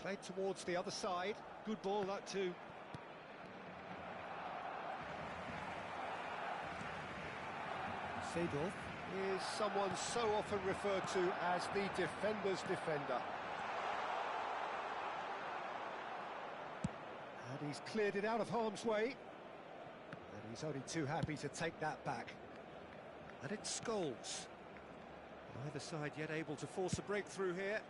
Played towards the other side. Good ball, that too. Seedorf is someone so often referred to as the defender's defender. And he's cleared it out of harm's way. And he's only too happy to take that back. And it's Scholes. Neither side yet able to force a breakthrough here.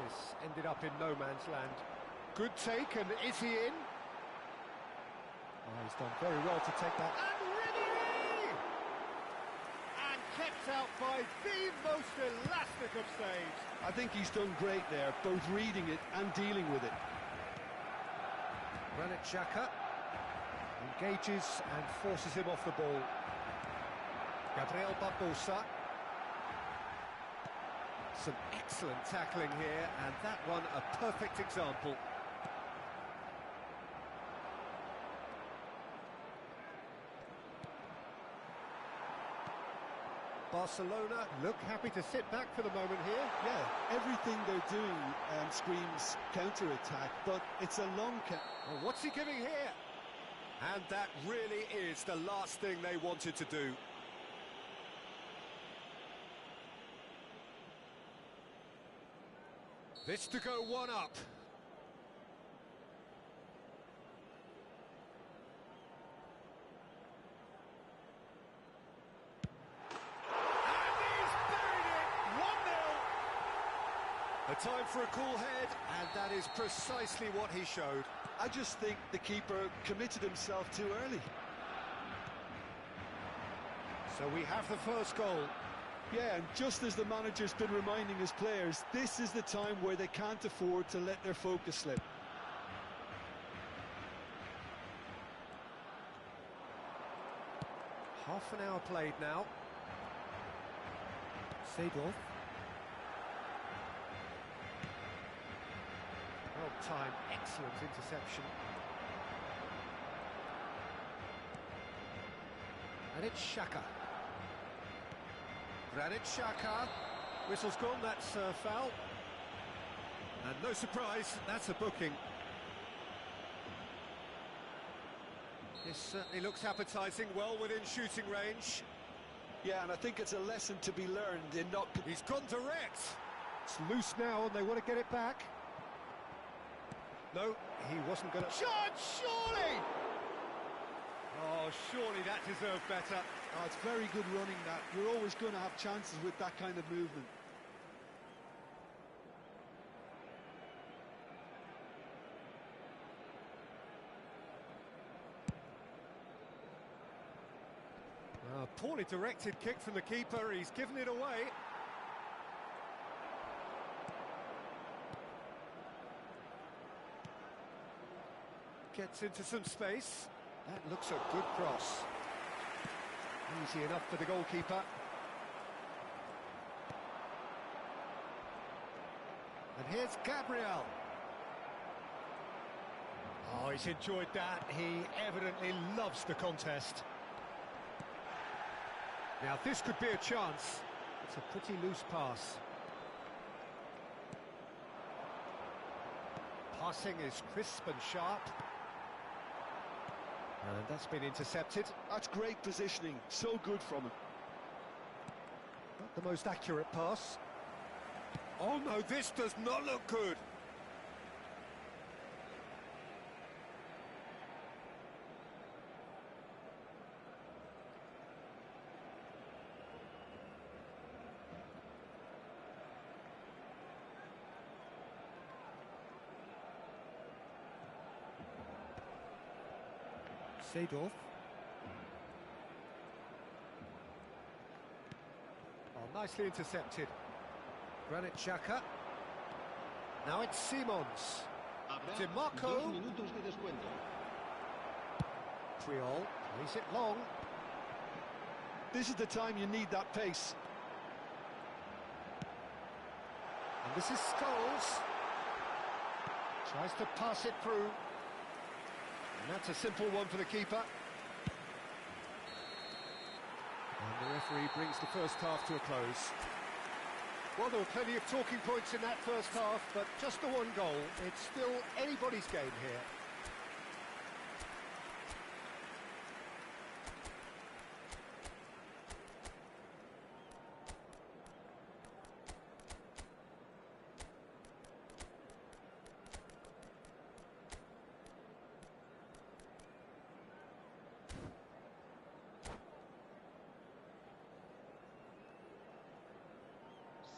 This ended up in no man's land. Good take, and is he in? Oh, he's done very well to take that. And Rini! And kept out by the most elastic of saves. I think he's done great there, both reading it and dealing with it. Granit Xhaka engages and forces him off the ball. Gabriel Barbosa. Some excellent tackling here, and that one a perfect example. Barcelona look happy to sit back for the moment here. Yeah, everything they're doing screams counter-attack, but it's a long Well, what's he giving here? And that really is the last thing they wanted to do. This to go one up. A time for a cool head, and that is precisely what he showed. I just think the keeper committed himself too early. So we have the first goal. Yeah, and just as the manager's been reminding his players, this is the time where they can't afford to let their focus slip. Half an hour played now. Seedorf. Well-timed, excellent interception. And it's Xhaka. Granit Xhaka. Whistle's gone, that's a foul. And no surprise, that's a booking. This certainly looks appetising, well within shooting range. Yeah, and I think it's a lesson to be learned in not... He's gone direct. It's loose now and they want to get it back. No, he wasn't going to... Charge, surely! Oh, surely that deserved better. Oh, it's very good running, that. You're always going to have chances with that kind of movement. Poorly directed kick from the keeper, he's given it away. Gets into some space. That looks a good cross. Easy enough for the goalkeeper. And here's Gabriel. Oh, he's enjoyed that. He evidently loves the contest. Now, this could be a chance. It's a pretty loose pass. Passing is crisp and sharp. And that's been intercepted. That's great positioning, so good from him. Not the most accurate pass. Oh no, this does not look good. Seedorf. Oh, nicely intercepted. Granit Xhaka. Now it's Simons. DiMarco. Triol plays it long. This is the time you need that pace. And this is Scholes. Tries to pass it through. And that's a simple one for the keeper. And the referee brings the first half to a close. Well, there were plenty of talking points in that first half, but just the one goal. It's still anybody's game here.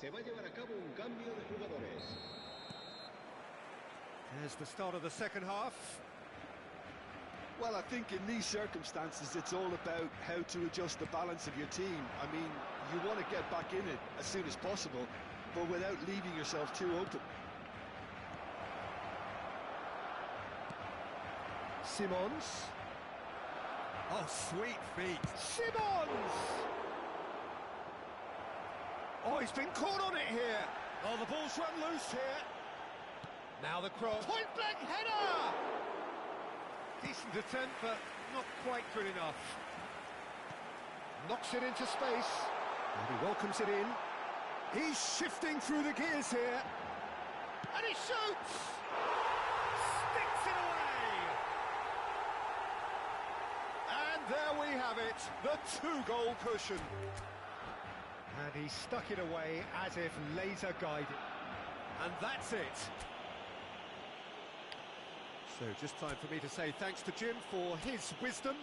Se va a llevar a cabo un cambio de jugadores. There's the start of the second half. Well, I think in these circumstances, it's all about how to adjust the balance of your team. I mean, you want to get back in it as soon as possible, but without leaving yourself too open. Simons. Oh, sweet feet. Simons! Oh, he's been caught on it here. Oh, the ball's run loose here. Now the cross. Point-blank header! Decent attempt, but not quite good enough. Knocks it into space. And he welcomes it in. He's shifting through the gears here. And he shoots! Sticks it away! And there we have it, the two-goal cushion. And he stuck it away as if laser guided. And that's it. So just time for me to say thanks to Jim for his wisdom.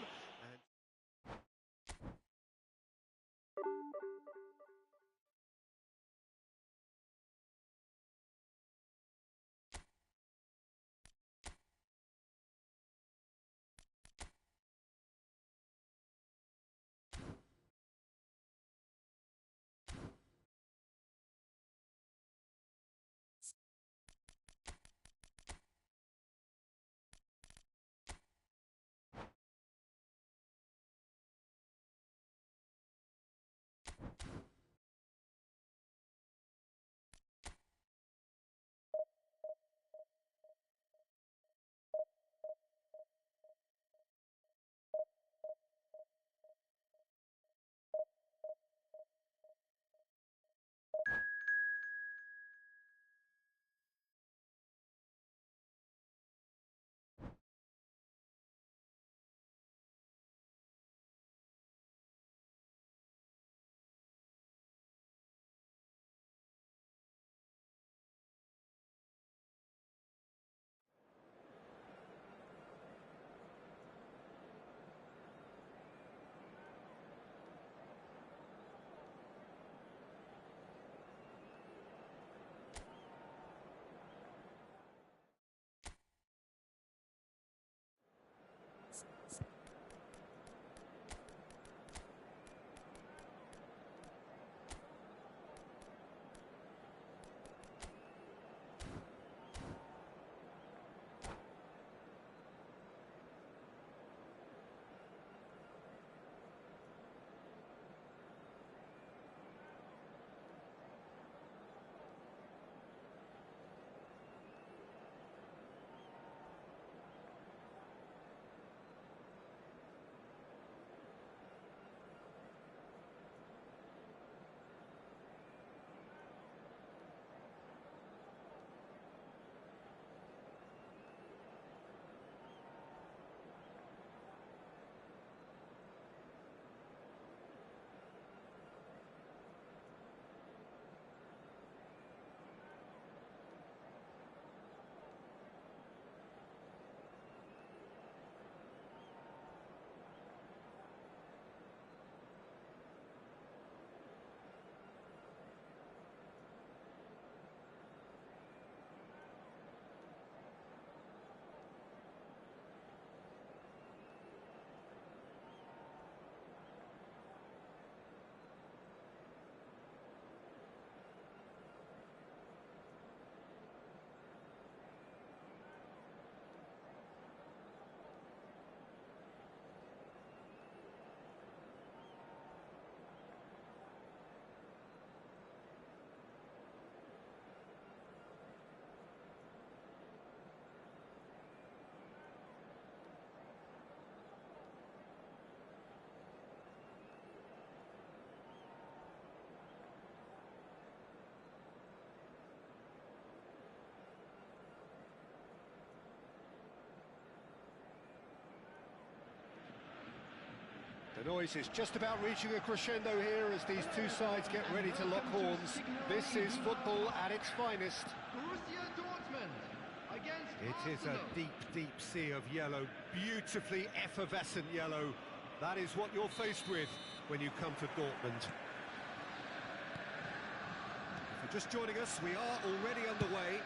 The noise is just about reaching a crescendo here as these two sides get ready to lock horns. This is football at its finest. It is a deep, deep sea of yellow, beautifully effervescent yellow. That is what you're faced with when you come to Dortmund. If you're just joining us, we are already underway.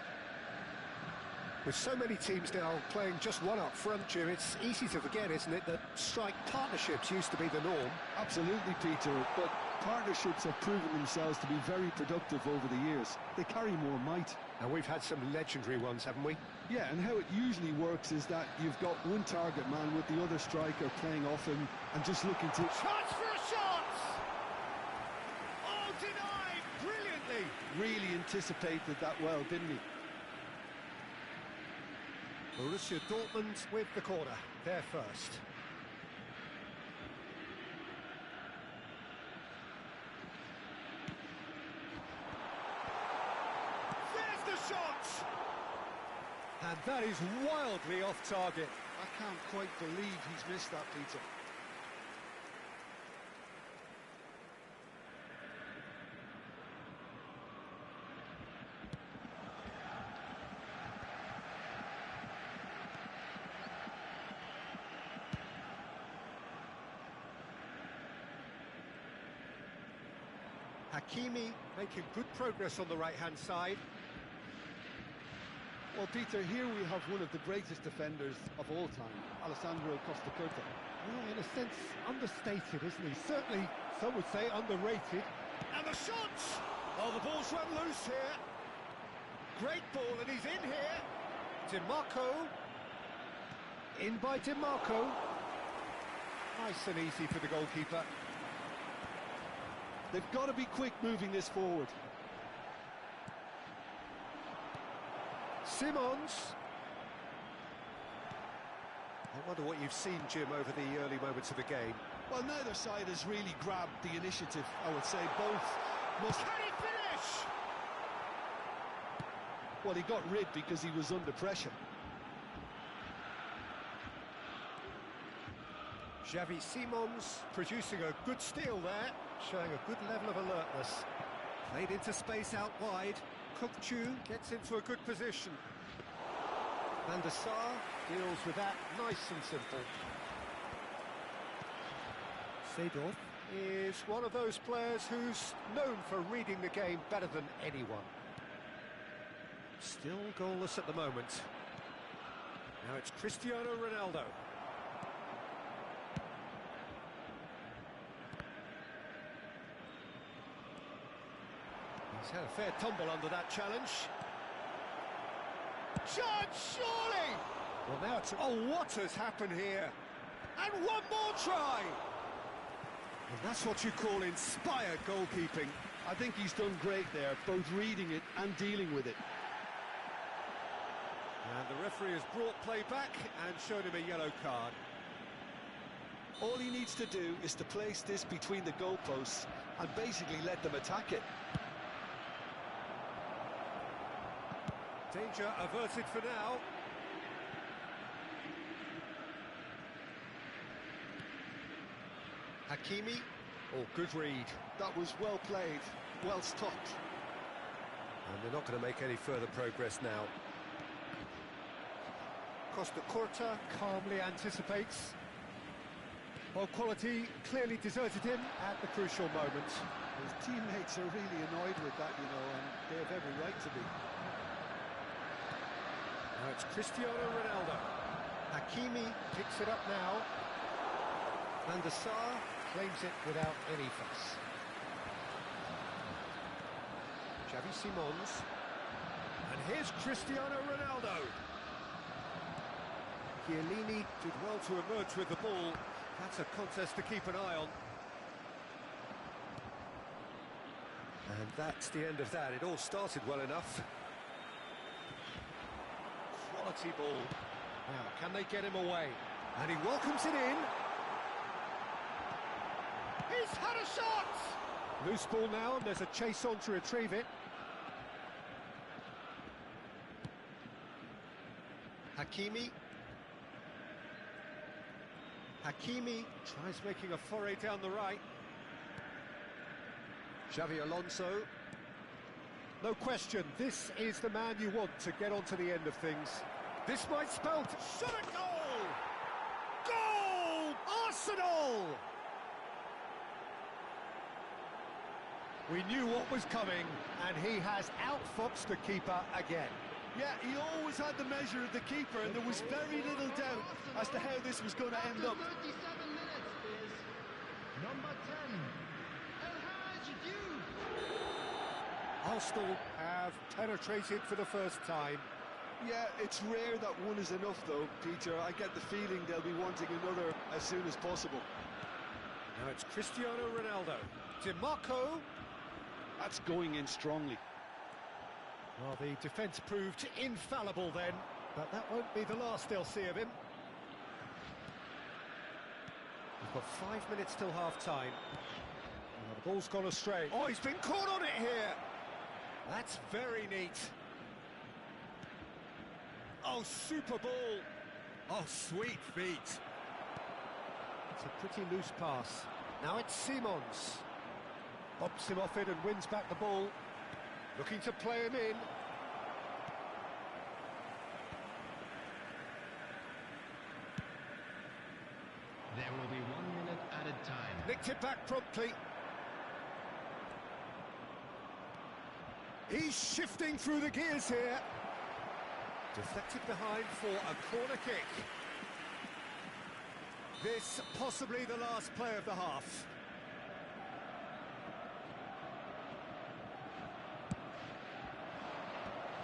With so many teams now playing just one up front, Jim, it's easy to forget, isn't it, that strike partnerships used to be the norm. Absolutely, Peter, but partnerships have proven themselves to be very productive over the years. They carry more might. And we've had some legendary ones, haven't we? Yeah, and how it usually works is that you've got one target man with the other striker playing off him and just looking to... Chance for a shot! Oh, denied brilliantly! Really anticipated that well, didn't he? Borussia Dortmund with the corner, they're first. There's the shot! And that is wildly off target. I can't quite believe he's missed that, Peter. Hakimi making good progress on the right-hand side. Well, Peter, here we have one of the greatest defenders of all time, Alessandro Costa. Well, in a sense, understated, isn't he? Certainly, some would say underrated. And the shot! Oh, the ball's run loose here. Great ball, and he's in here. DiMarco. In by DiMarco. Nice and easy for the goalkeeper. They've got to be quick moving this forward. Simons. I wonder what you've seen, Jim, over the early moments of the game. Well, neither side has really grabbed the initiative, I would say. Both must... Can he finish? Well, he got rid because he was under pressure. Xavi Simons producing a good steal there, showing a good level of alertness. Played into space out wide. Kukçu gets into a good position. Van der Sar deals with that nice and simple. Seedorf is one of those players who's known for reading the game better than anyone. Still goalless at the moment. Now it's Cristiano Ronaldo. He's had a fair tumble under that challenge. Chance, surely! Well, now it's... Oh, what has happened here? And one more try! And that's what you call inspired goalkeeping. I think he's done great there, both reading it and dealing with it. And the referee has brought play back and shown him a yellow card. All he needs to do is to place this between the goalposts and basically let them attack it. Danger averted for now. Hakimi. Oh, good read. That was well played, well stopped. And they're not going to make any further progress now. Costa Curta calmly anticipates. Well, quality clearly deserted him at the crucial moment. His teammates are really annoyed with that, you know, and they have every right to be. Now it's Cristiano Ronaldo. Hakimi picks it up now. Van der Sar claims it without any fuss. Xavi Simons. And here's Cristiano Ronaldo. Chiellini did well to emerge with the ball. That's a contest to keep an eye on. And that's the end of that. It all started well enough. Quality ball. Now, can they get him away? And he welcomes it in. He's had a shot! Loose ball now, and there's a chase on to retrieve it. Hakimi. Hakimi tries making a foray down the right. Xavi Alonso. No question, this is the man you want to get onto the end of things. This might spell shot a goal! Goal! Arsenal! We knew what was coming, and he has outfoxed the keeper again. Yeah, he always had the measure of the keeper, and there was very little doubt as to how this was going to end up. 37 minutes is number 10, El Hadji Diouf. Arsenal have penetrated for the first time. Yeah, it's rare that one is enough though, Peter. I get the feeling they'll be wanting another as soon as possible. Now it's Cristiano Ronaldo. DiMarco. That's going in strongly. Well, the defence proved infallible then, but that won't be the last they'll see of him. We've got 5 minutes till half-time. Well, the ball's gone astray. Oh, he's been caught on it here! That's very neat. Oh, super ball! Oh, sweet feet. It's a pretty loose pass. Now it's Simons. Bobs him off it and wins back the ball. Looking to play him in. There will be 1 minute added time. Nicked it back promptly. He's shifting through the gears here. Deflected behind for a corner kick. This possibly the last play of the half.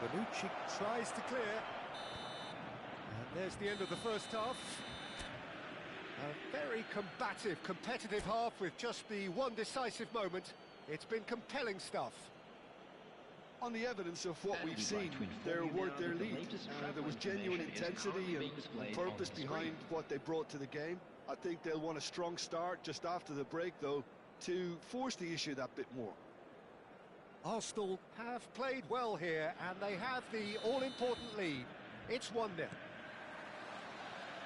Bonucci tries to clear. And there's the end of the first half. A very combative, competitive half with just the one decisive moment. It's been compelling stuff. On the evidence of what we've seen, they're worth their lead. There was genuine intensity and purpose behind what they brought to the game. I think they'll want a strong start just after the break, though, to force the issue that bit more. Arsenal have played well here, and they have the all-important lead. It's 1-0.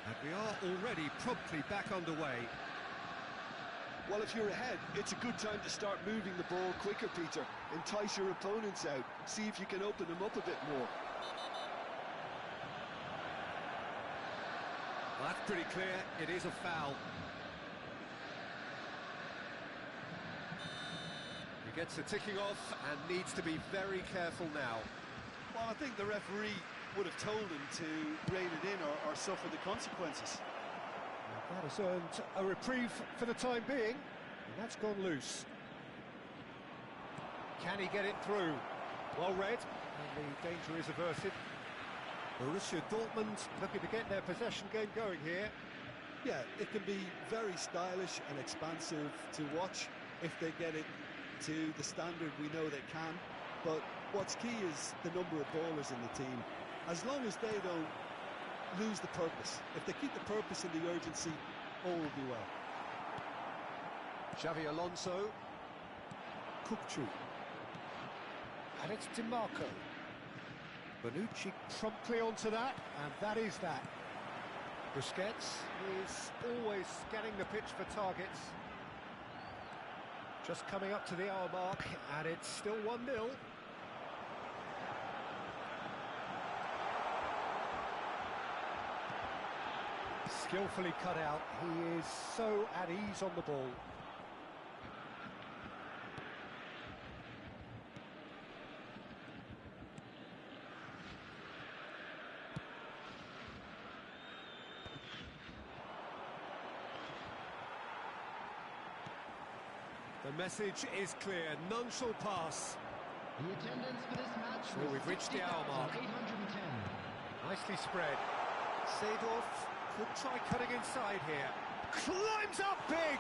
And we are already promptly back underway. Well, if you're ahead, it's a good time to start moving the ball quicker, Peter. Entice your opponents out. See if you can open them up a bit more. Well, that's pretty clear. It is a foul. He gets the ticking off and needs to be very careful now. Well, I think the referee would have told him to rein it in or suffer the consequences. That has earned a reprieve for the time being, and that's gone loose. Can he get it through? Well read, and the danger is averted. Borussia Dortmund looking to get their possession game going here. Yeah, it can be very stylish and expansive to watch if they get it to the standard we know they can. But what's key is the number of ballers in the team. As long as they don't lose the purpose. If they keep the purpose and the urgency, all will be well. Xavi Alonso. Kukçu. And it's DiMarco. Bonucci promptly onto that, and that is that. Busquets is always scanning the pitch for targets. Just coming up to the hour mark, and it's still 1-0. Skillfully cut out, he is so at ease on the ball. The message is clear, none shall pass. The attendance for this match Well, we've reached the hour mark. 810. Nicely spread. Seedorf could try cutting inside here. Climbs up big!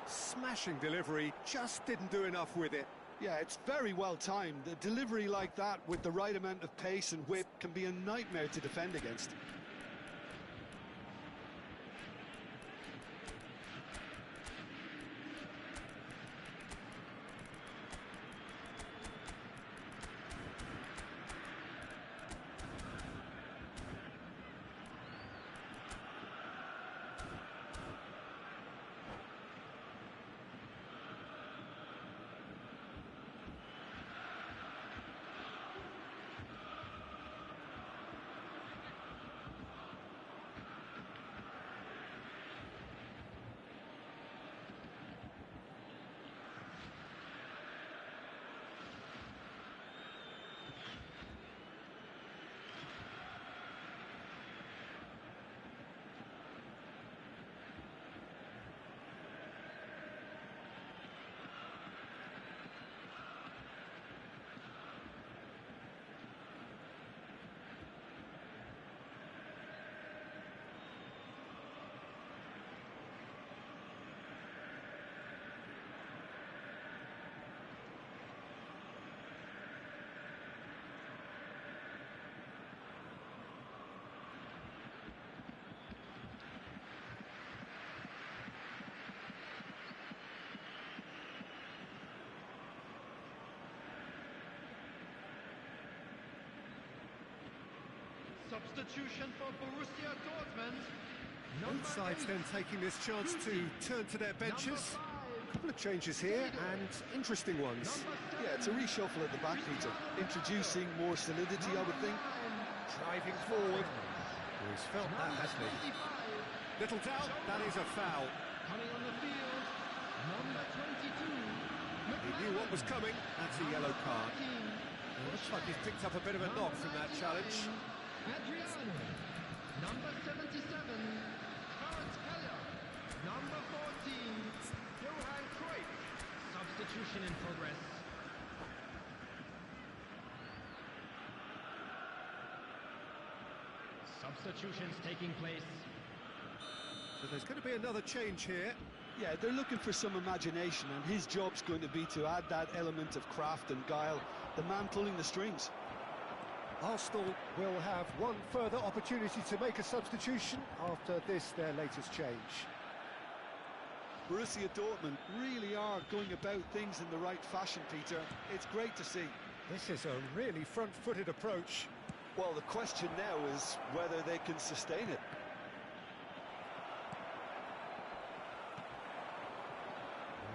Smashing delivery, just didn't do enough with it. Yeah, it's very well timed. The delivery like that with the right amount of pace and whip can be a nightmare to defend against. Substitution for Borussia Dortmund. Both sides then taking this chance to turn to their benches. A couple of changes here, and interesting ones. Yeah, it's a reshuffle at the back, Peter. Introducing more solidity, I would think. Driving forward. He's felt that, hasn't he? Little doubt, that is a foul. Coming on the field, number 22. He knew what was coming. That's a yellow card. It looks like he's picked up a bit of a knock from that challenge. Adriano, number 77. Clarence Keller, number 14. Johan Cruyff. Substitution in progress. Substitutions taking place. So there's going to be another change here. Yeah, they're looking for some imagination, and his job's going to be to add that element of craft and guile, the man pulling the strings. Arsenal will have one further opportunity to make a substitution after this, their latest change. Borussia Dortmund really are going about things in the right fashion, Peter. It's great to see. This is a really front-footed approach. Well, the question now is whether they can sustain it.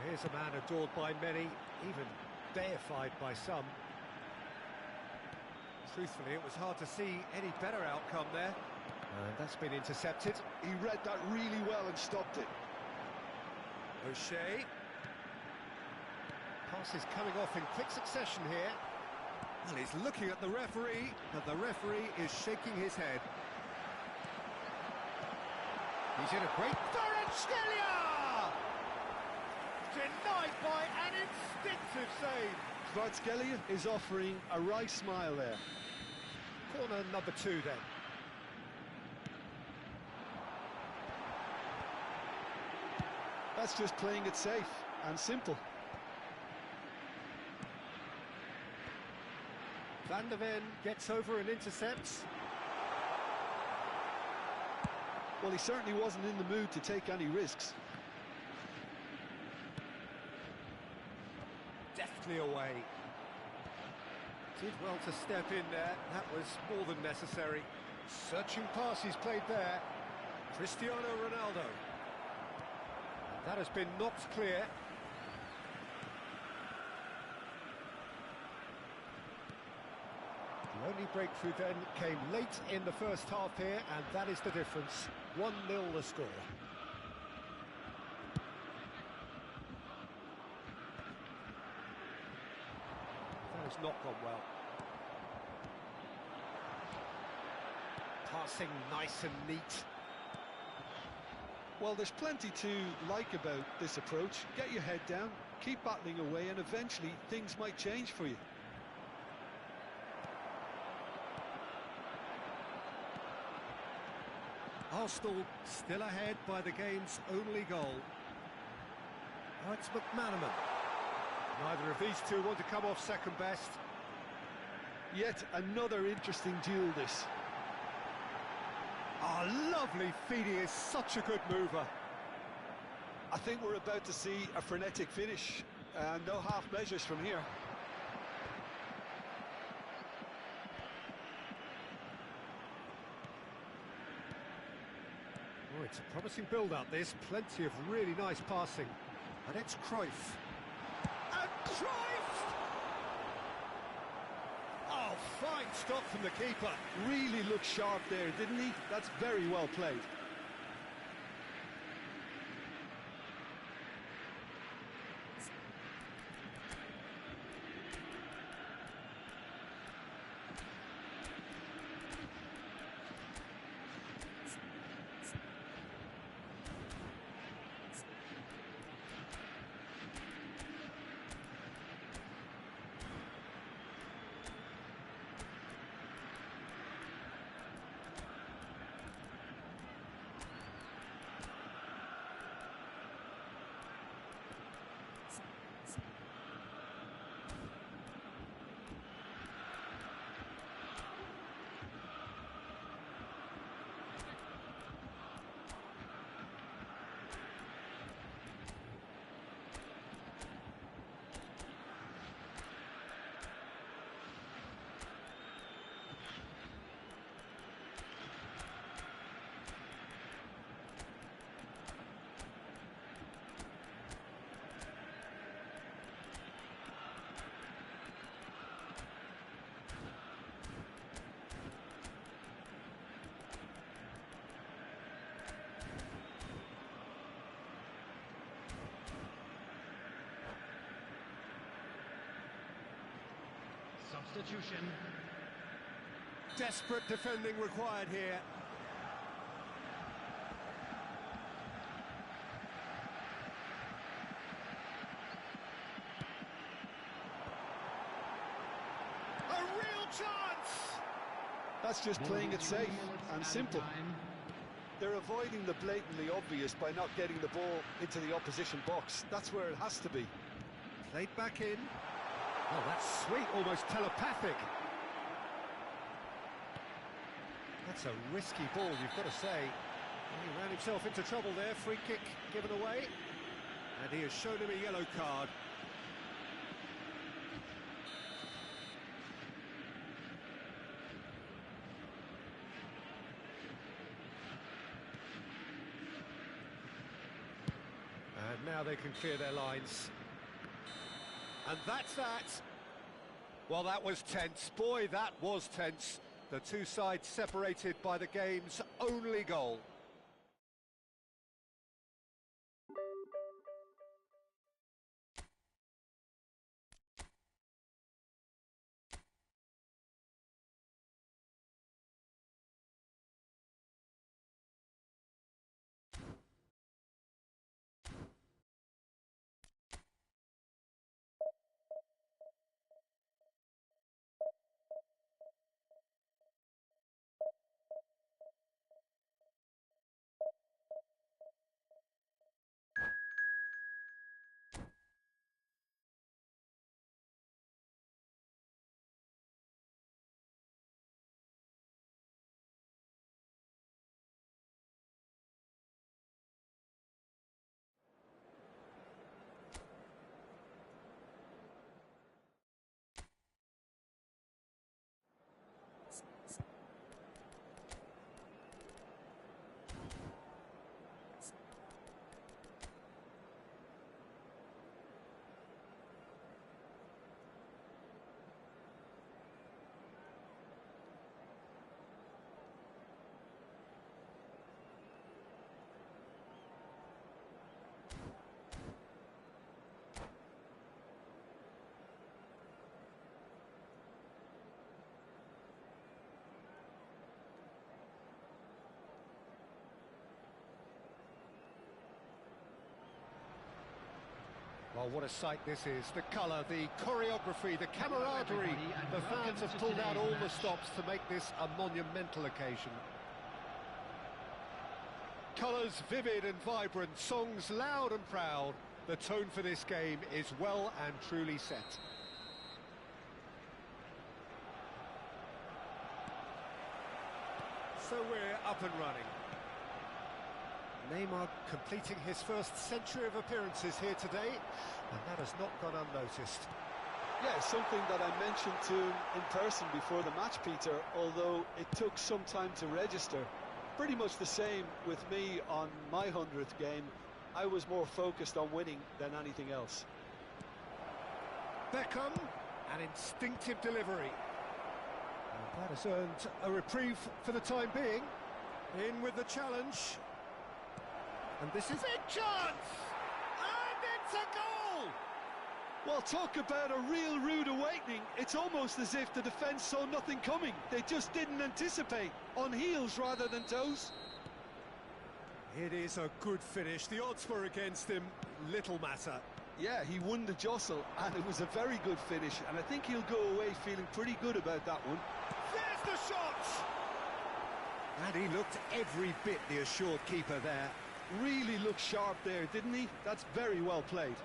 Here's a man adored by many, even deified by some. Truthfully, it was hard to see any better outcome there. And that's been intercepted. He read that really well and stopped it. O'Shea. Passes coming off in quick succession here. And he's looking at the referee, and the referee is shaking his head. He's in a great... Kvaratskhelia! Denied by an instinctive save. Kvaratskhelia is offering a right smile there. Corner number 2 then. That's just playing it safe and simple. Van der Ven gets over and intercepts. Well, he certainly wasn't in the mood to take any risks. Deftly away. Did well to step in there. That was more than necessary. Searching pass he's played there. Cristiano Ronaldo. That has been knocked clear. The only breakthrough then came late in the first half here, and that is the difference. 1-0 the score. That has not gone well. Passing nice and neat. Well, there's plenty to like about this approach. Get your head down, keep battling away, and eventually things might change for you. Arsenal still ahead by the game's only goal. Oh, it's McManaman. Neither of these two want to come off second best. Yet another interesting duel, this. Oh, lovely feed. He is such a good mover. I think we're about to see a frenetic finish. No half measures from here. Oh, it's a promising build-up, this. Plenty of really nice passing. And it's Cruyff. And Cruyff! Oh, fine stop from the keeper. Really looked sharp there, didn't he? That's very well played. substitution. Desperate defending required here. A real chance! That's just playing it safe and simple. They're avoiding the blatantly obvious by not getting the ball into the opposition box. That's where it has to be. Played back in. Oh, that's sweet, almost telepathic. That's a risky ball, you've got to say. He ran himself into trouble there, free kick given away. And he has shown him a yellow card. And now they can clear their lines. And that's that. Well, that was tense. Boy, that was tense. The two sides separated by the game's only goal. Well, what a sight this is. The colour, the choreography, the camaraderie. The fans have pulled out all the stops to make this a monumental occasion. Colours vivid and vibrant, songs loud and proud. The tone for this game is well and truly set. So we're up and running. Neymar completing his first century of appearances here today, and that has not gone unnoticed. Yeah, something that I mentioned to him in person before the match, Peter, although it took some time to register. Pretty much the same with me on my 100th game. I was more focused on winning than anything else. Beckham, an instinctive delivery. And that has earned a reprieve for the time being. In with the challenge. And this is a chance! And it's a goal! Well, talk about a real rude awakening. It's almost as if the defence saw nothing coming. They just didn't anticipate. On heels rather than toes. It is a good finish. The odds were against him. Little matter. Yeah, he won the jostle, and it was a very good finish. And I think he'll go away feeling pretty good about that one. There's the shot! And he looked every bit the assured keeper there. Really looked sharp there, didn't he? That's very well played.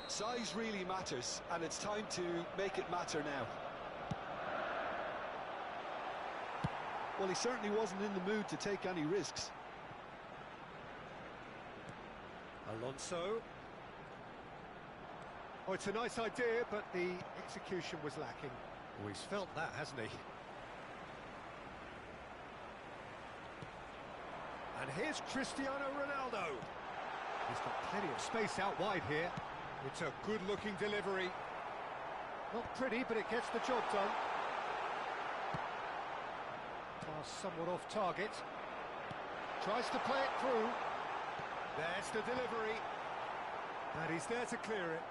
Size really matters, and it's time to make it matter now. Well, he certainly wasn't in the mood to take any risks. Alonso. Oh, it's a nice idea, but the execution was lacking. Oh, he's felt that, hasn't he? And here's Cristiano Ronaldo. He's got plenty of space out wide here. It's a good-looking delivery. Not pretty, but it gets the job done. Pass somewhat off target. Tries to play it through. There's the delivery. And he's there to clear it.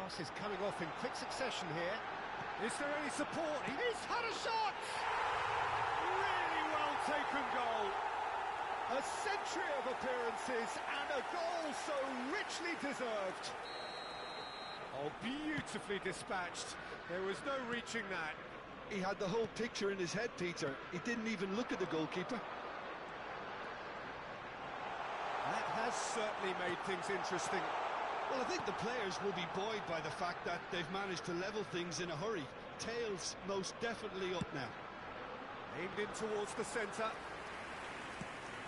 pass is coming off in quick succession here. Is there any support? He's had a shot! Really well taken goal. A century of appearances and a goal so richly deserved. Oh, beautifully dispatched. There was no reaching that. He had the whole picture in his head, Peter. He didn't even look at the goalkeeper. That has certainly made things interesting. Well, I think the players will be buoyed by the fact that they've managed to level things in a hurry. Tails most definitely up now. Aimed in towards the centre.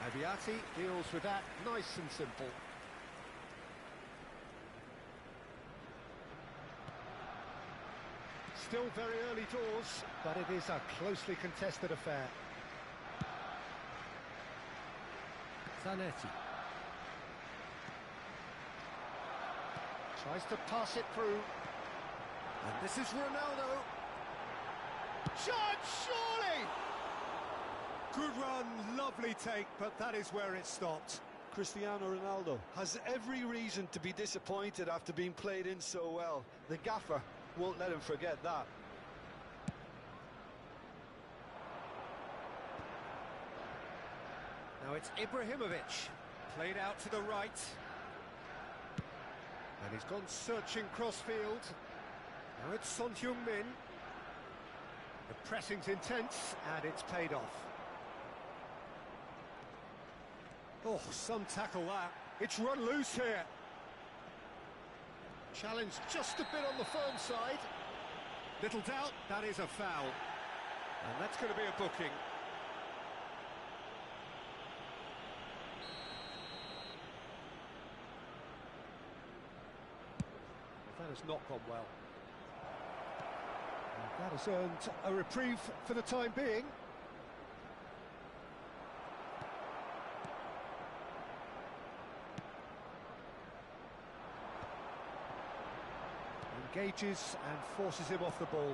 Aviati deals with that nice and simple. Still very early doors, but it is a closely contested affair. Zanetti. Tries to pass it through. And this is Ronaldo. Shot, surely! Good run, lovely take, but that is where it stopped. Cristiano Ronaldo has every reason to be disappointed after being played in so well. The gaffer won't let him forget that. Now it's Ibrahimovic, played out to the right. And he's gone searching crossfield. Now it's Son Heung-min. The pressing's intense, and it's paid off. Oh, some tackle that. It's run loose here. Challenge just a bit on the firm side. Little doubt, that is a foul. And that's going to be a booking. That has not gone well. And that has earned a reprieve for the time being. Engages and forces him off the ball.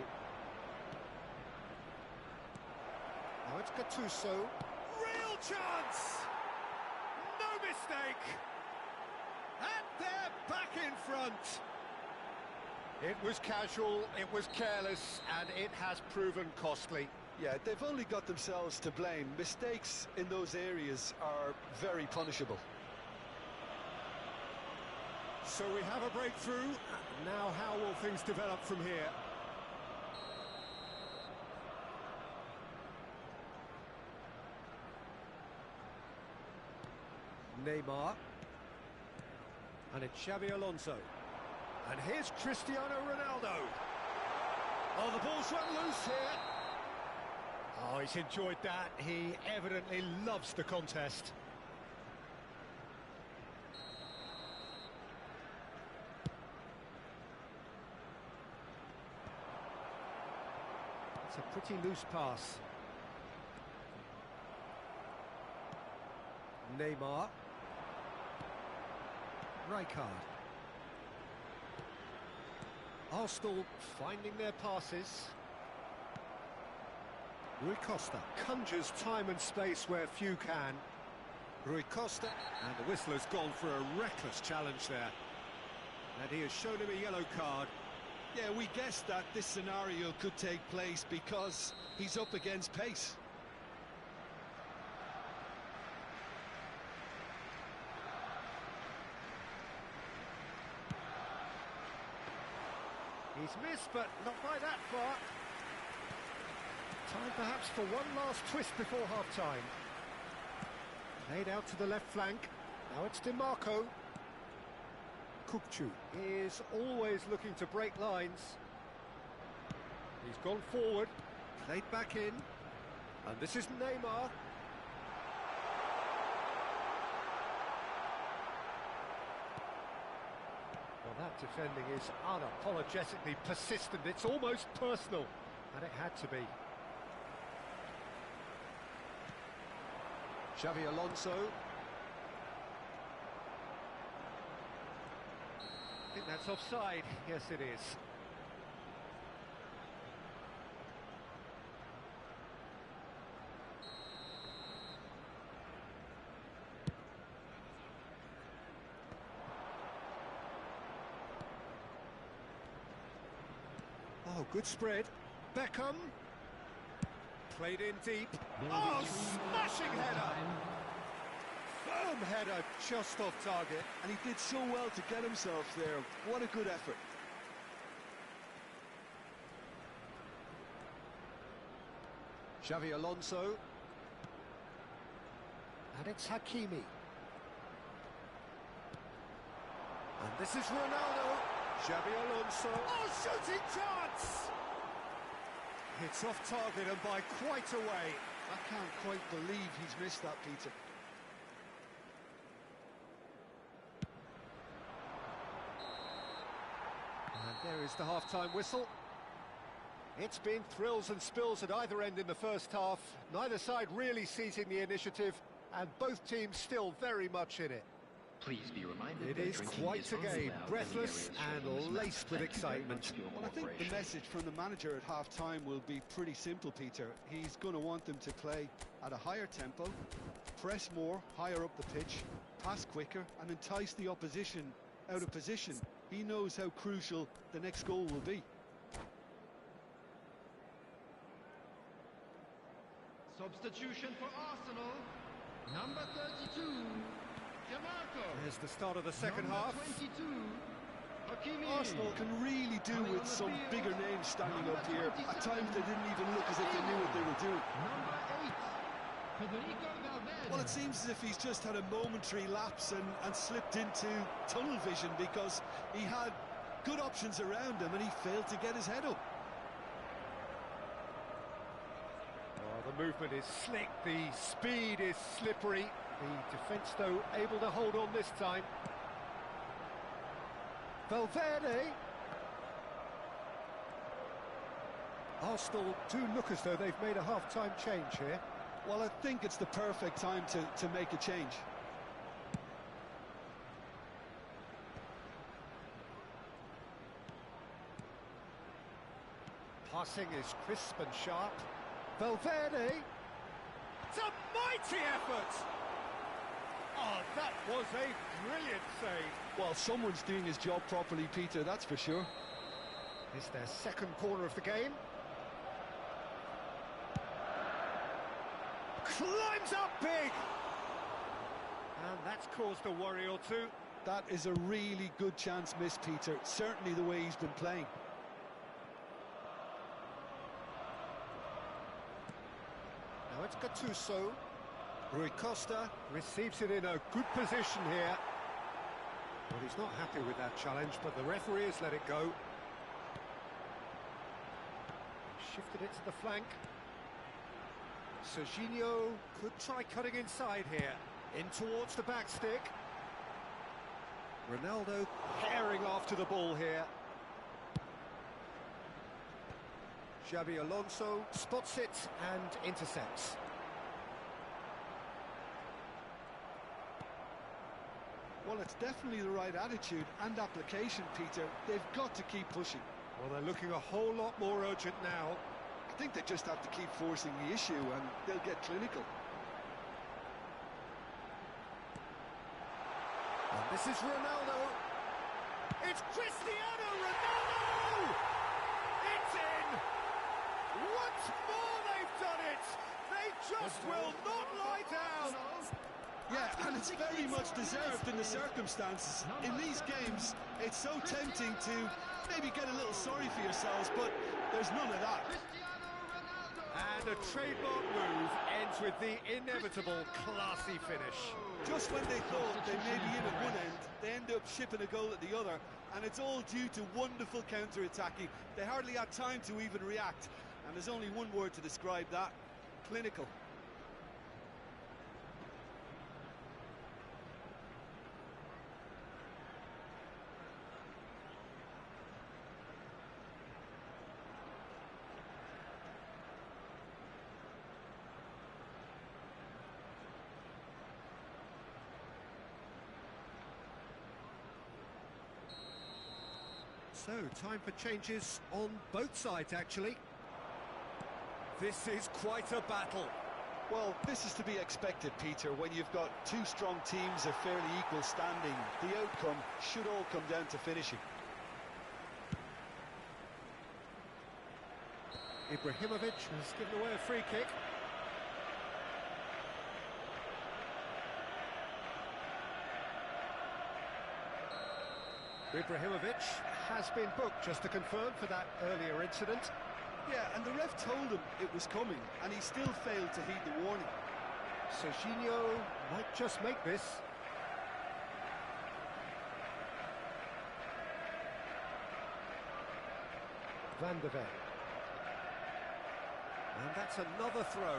Now it's Gattuso. Real chance! No mistake! And they're back in front. It was casual, it was careless, and it has proven costly. Yeah, they've only got themselves to blame. Mistakes in those areas are very punishable. So we have a breakthrough. Now how will things develop from here? Neymar. And it's Xabi Alonso. And here's Cristiano Ronaldo. Oh, the ball's run loose here. Oh, he's enjoyed that. He evidently loves the contest. It's a pretty loose pass. Neymar. Rijkaard. Arsenal finding their passes. Rui Costa conjures time and space where few can. Rui Costa, and the whistle has gone for a reckless challenge there. And he has shown him a yellow card. Yeah, we guessed that this scenario could take place because he's up against pace. He's missed, but not by that far. Time perhaps for one last twist before half-time. Laid out to the left flank. Now it's DiMarco. Kukçu is always looking to break lines. He's gone forward, played back in. And this is Neymar. Well, that defending is unapologetically persistent. It's almost personal, and it had to be. Xabi Alonso. I think that's offside. Yes, it is. Oh, good spread. Beckham. Played in deep. There Oh, is smashing header. Firm header, just off target. And he did so well to get himself there. What a good effort. Xavi Alonso. And it's Hakimi. And this is Ronaldo. Xavi Alonso. Oh, shooting chance! It's off target and by quite a way. I can't quite believe he's missed that, Peter. And there is the half-time whistle. It's been thrills and spills at either end in the first half. Neither side really seizing the initiative, and both teams still very much in it. Please be reminded It that is drinking quite is a not game, allowed in breathless the areas shown on and this map. laced with Thank you very much excitement. for your Well, I think the cooperation. message from the manager at half-time will be pretty simple, Peter. He's going to want them to play at a higher tempo, press more, higher up the pitch, pass quicker, and entice the opposition out of position. He knows how crucial the next goal will be. Substitution for Arsenal. Number 32, Gianmarco. There's the start of the second Number half. 22, Hakimi. Arsenal can really do Coming with on the some field, bigger names standing number up here. At times they didn't even look as if they knew what they were doing. Number 8, Federico Valverde. Well, it seems as if he's just had a momentary lapse and slipped into tunnel vision because he had good options around him and he failed to get his head up. Oh, the movement is slick, the speed is slippery. The defence, though, able to hold on this time. Valverde. Arsenal do look as though they've made a half-time change here. Well, I think it's the perfect time to make a change. Passing is crisp and sharp. Valverde. It's a mighty effort! Oh, that was a brilliant save. Well, someone's doing his job properly, Peter, that's for sure. It's their second corner of the game. Climbs up big! And that's caused a worry or two. That is a really good chance missed, Peter. Certainly the way he's been playing. Now it's Gattuso. Rui Costa receives it in a good position here. Well, he's not happy with that challenge, but the referee has let it go. Shifted it to the flank. Serginho could try cutting inside here. In towards the back stick. Ronaldo herring after the ball here. Xabi Alonso spots it and intercepts. Well, it's definitely the right attitude and application, Peter. They've got to keep pushing. Well, they're looking a whole lot more urgent now. I think they just have to keep forcing the issue and they'll get clinical. And this is Ronaldo. It's Cristiano Ronaldo! It's in! Once more they've done it! They just will not lie down! Yeah, and it's very much deserved in the circumstances. In these games, it's so tempting to maybe get a little sorry for yourselves, but there's none of that. And a trademark move ends with the inevitable classy finish. Just when they thought they may be in at one end, they end up shipping a goal at the other, and it's all due to wonderful counter-attacking. They hardly had time to even react, and there's only one word to describe that: clinical. So, time for changes on both sides, actually. This is quite a battle. Well, this is to be expected, Peter, when you've got two strong teams of fairly equal standing. The outcome should all come down to finishing. Ibrahimovic has given away a free kick. Ibrahimovic has been booked, just to confirm, for that earlier incident. Yeah, and the ref told him it was coming, and he still failed to heed the warning. Serginho might just make this. Van der Ven. And that's another throw.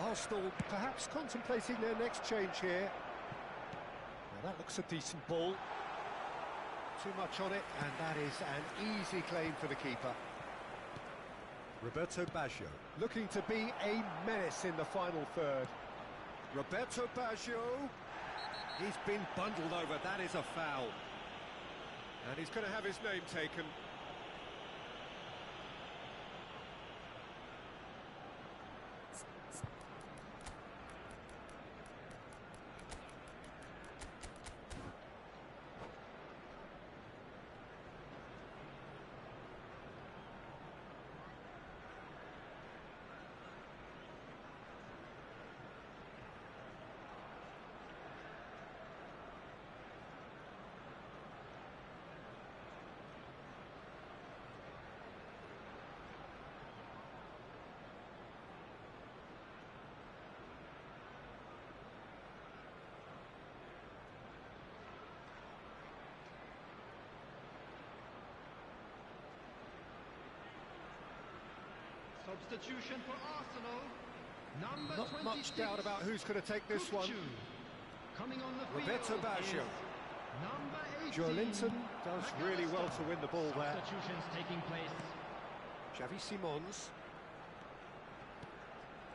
Arsenal perhaps contemplating their next change here. Now that looks a decent ball. Too much on it, and that is an easy claim for the keeper. Roberto Baggio looking to be a menace in the final third. Roberto Baggio, he's been bundled over, that is a foul. And he's going to have his name taken. Substitution for Arsenal. Number Not 26. much doubt about who's going to take this one. Coming on the Roberto field Baggio. is number 18. Joe Linton does really well to win the ball there. Substitutions taking place. Xavi Simons.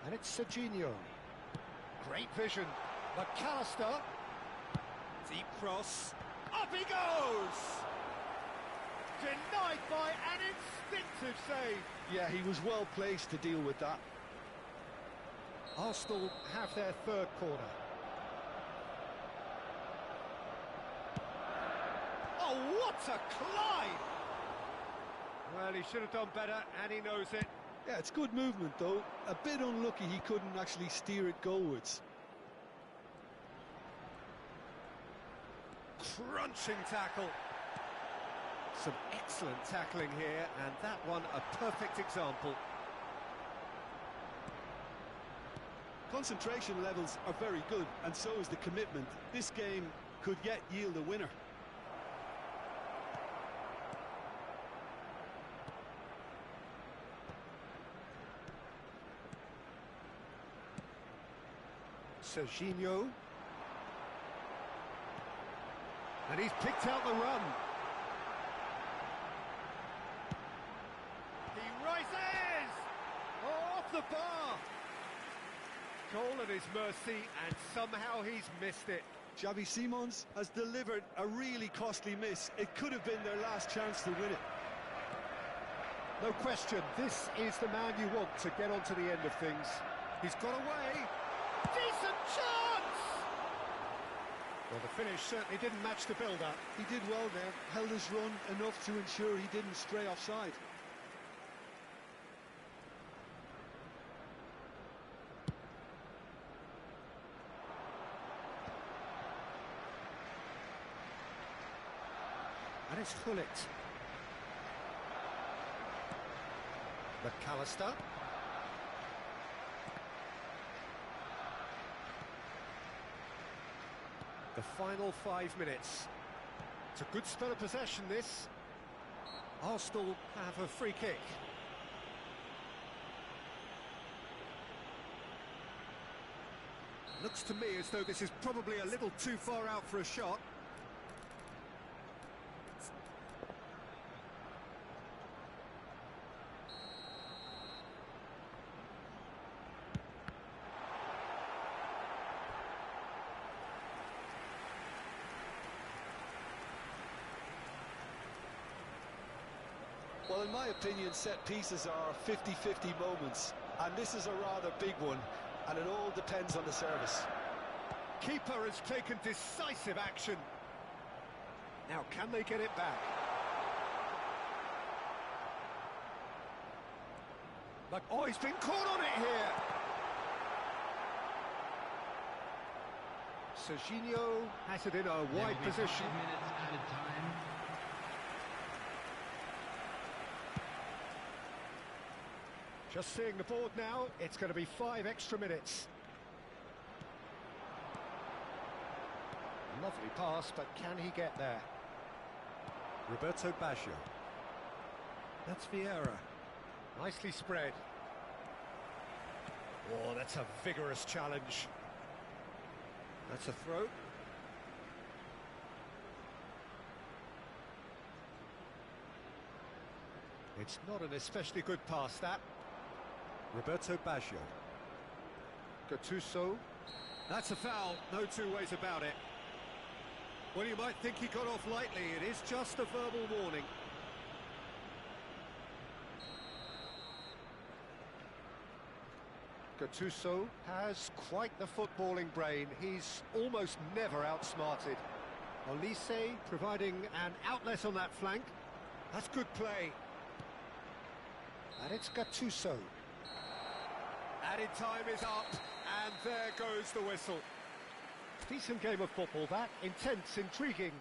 And it's Serginho. Great vision. McAllister. Deep cross. Up he goes! Denied by an instinctive save. Yeah, he was well placed to deal with that. Arsenal have their third corner. Oh, what a climb! Well, he should have done better, and he knows it. Yeah, it's good movement, though. A bit unlucky he couldn't actually steer it goalwards. Crunching tackle. Some excellent tackling here, and that one a perfect example. Concentration levels are very good, and so is the commitment. This game could yet yield a winner. Serginho. And he's picked out the run. He rises! Oh, off the bar! Goal at his mercy, and somehow he's missed it. Xavi Simons has delivered a really costly miss. It could have been their last chance to win it. No question, this is the man you want to get on to the end of things. He's got away. Decent chance! Well, the finish certainly didn't match the build-up. He did well there, held his run enough to ensure he didn't stray offside. And it's Gullit. McAllister. The final 5 minutes. It's a good spell of possession, this. Arsenal have a free kick. Looks to me as though this is probably a little too far out for a shot. Well, in my opinion, set pieces are 50-50 moments, and this is a rather big one, and it all depends on the service. Keeper has taken decisive action. Now, can they get it back? Like, oh, he's been caught on it here. Serginho has it in a wide position. 5 minutes added time. Just seeing the board now, it's going to be 5 extra minutes. Lovely pass, but can he get there? Roberto Baggio. That's Vieira. Nicely spread. Oh, that's a vigorous challenge. That's a throw. It's not an especially good pass, that. Roberto Baggio. Gattuso. That's a foul, no two ways about it. Well, you might think he got off lightly, it is just a verbal warning. Gattuso has quite the footballing brain. He's almost never outsmarted. Olise providing an outlet on that flank. That's good play. And it's Gattuso. Added time is up, and there goes the whistle. Decent game of football, that. Intense, intriguing.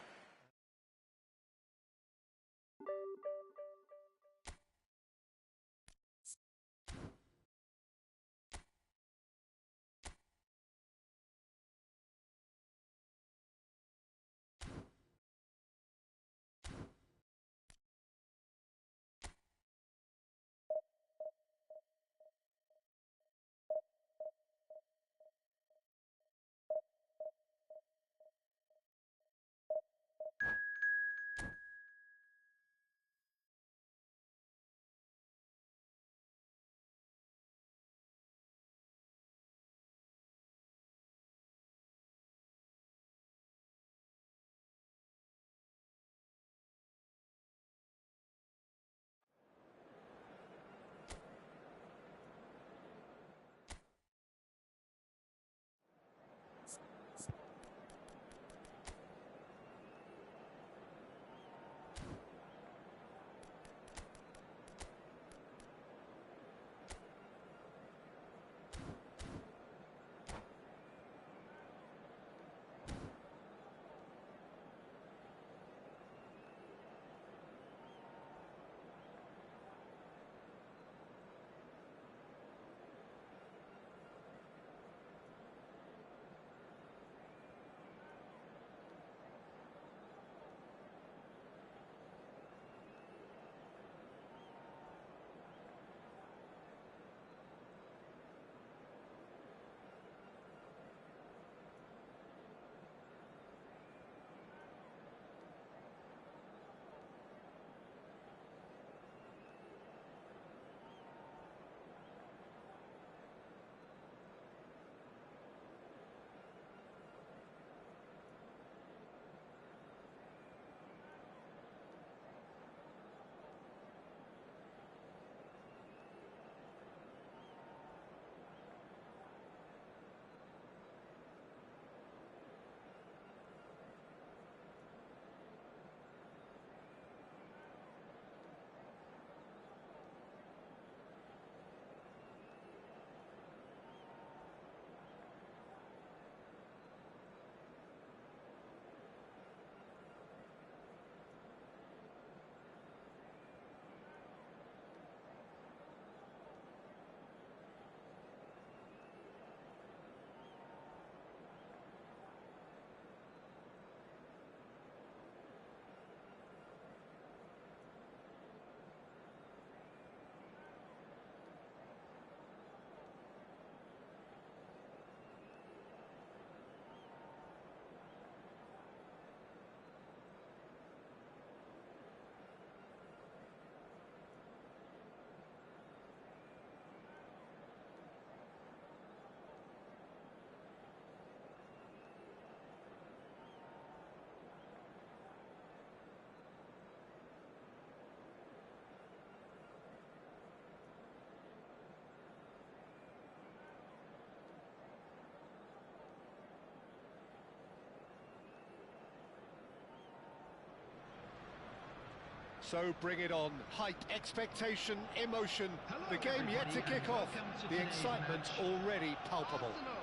So bring it on. Hype, expectation, emotion. Hello, The game yet to everybody, kick and off. welcome to The today's excitement match. already palpable. Arsenal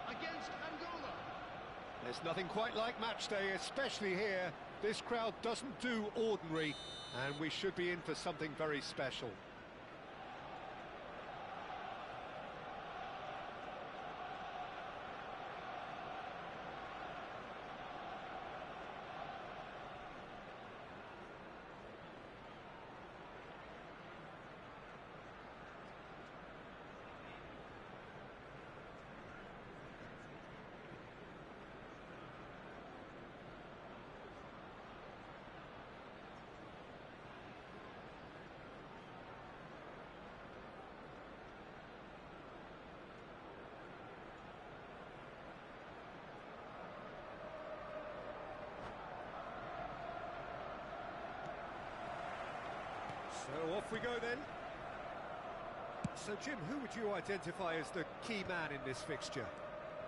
against Angola. There's nothing quite like match day, especially here. This crowd doesn't do ordinary, and we should be in for something very special. So off we go then. So Jim, who would you identify as the key man in this fixture?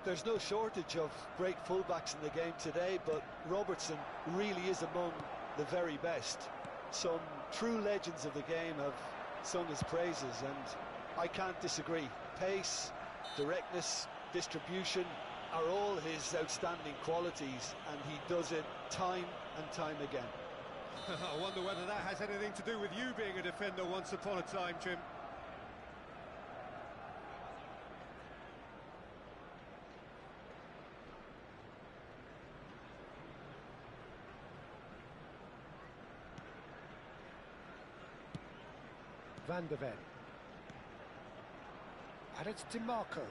There's no shortage of great fullbacks in the game today, but Robertson really is among the very best. Some true legends of the game have sung his praises, and I can't disagree. Pace, directness, distribution are all his outstanding qualities, and he does it time and time again. I wonder whether that has anything to do with you being a defender once upon a time, Jim. Van de Ven. And it's DiMarco.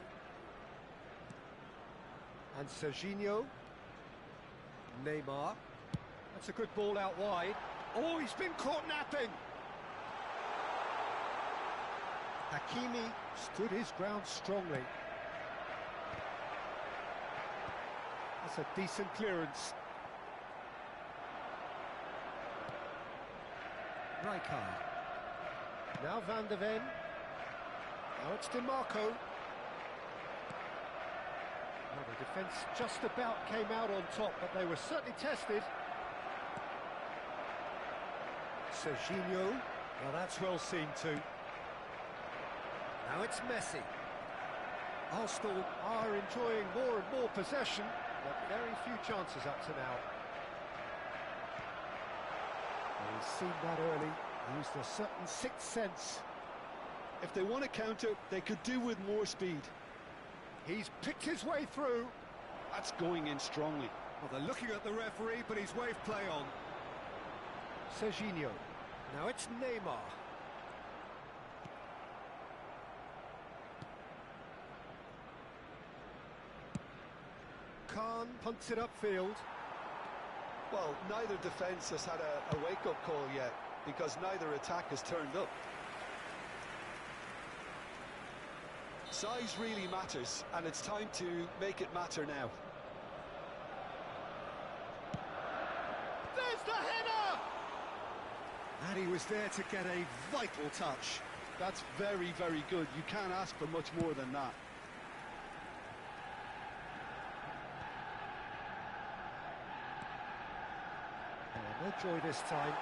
And Serginho. Neymar. That's a good ball out wide. Oh, he's been caught napping. Hakimi stood his ground strongly. That's a decent clearance. Rijkaard. Now Van de Ven. Now it's DiMarco. Well, the defence just about came out on top, but they were certainly tested. Serginho. Well, that's well seen too. Now it's Messi. Arsenal are enjoying more and more possession, but very few chances up to now. Well, he's seen that early. Used a certain sixth sense. If they want to counter, they could do with more speed. He's picked his way through. That's going in strongly. Well, they're looking at the referee, but he's waved play on. Serginho. Now it's Neymar. Khan punts it upfield. Well, neither defence has had a wake-up call yet, because neither attack has turned up. Size really matters, and it's time to make it matter now. There's the header! And he was there to get a vital touch. That's very, very good. You can't ask for much more than that. No joy this time.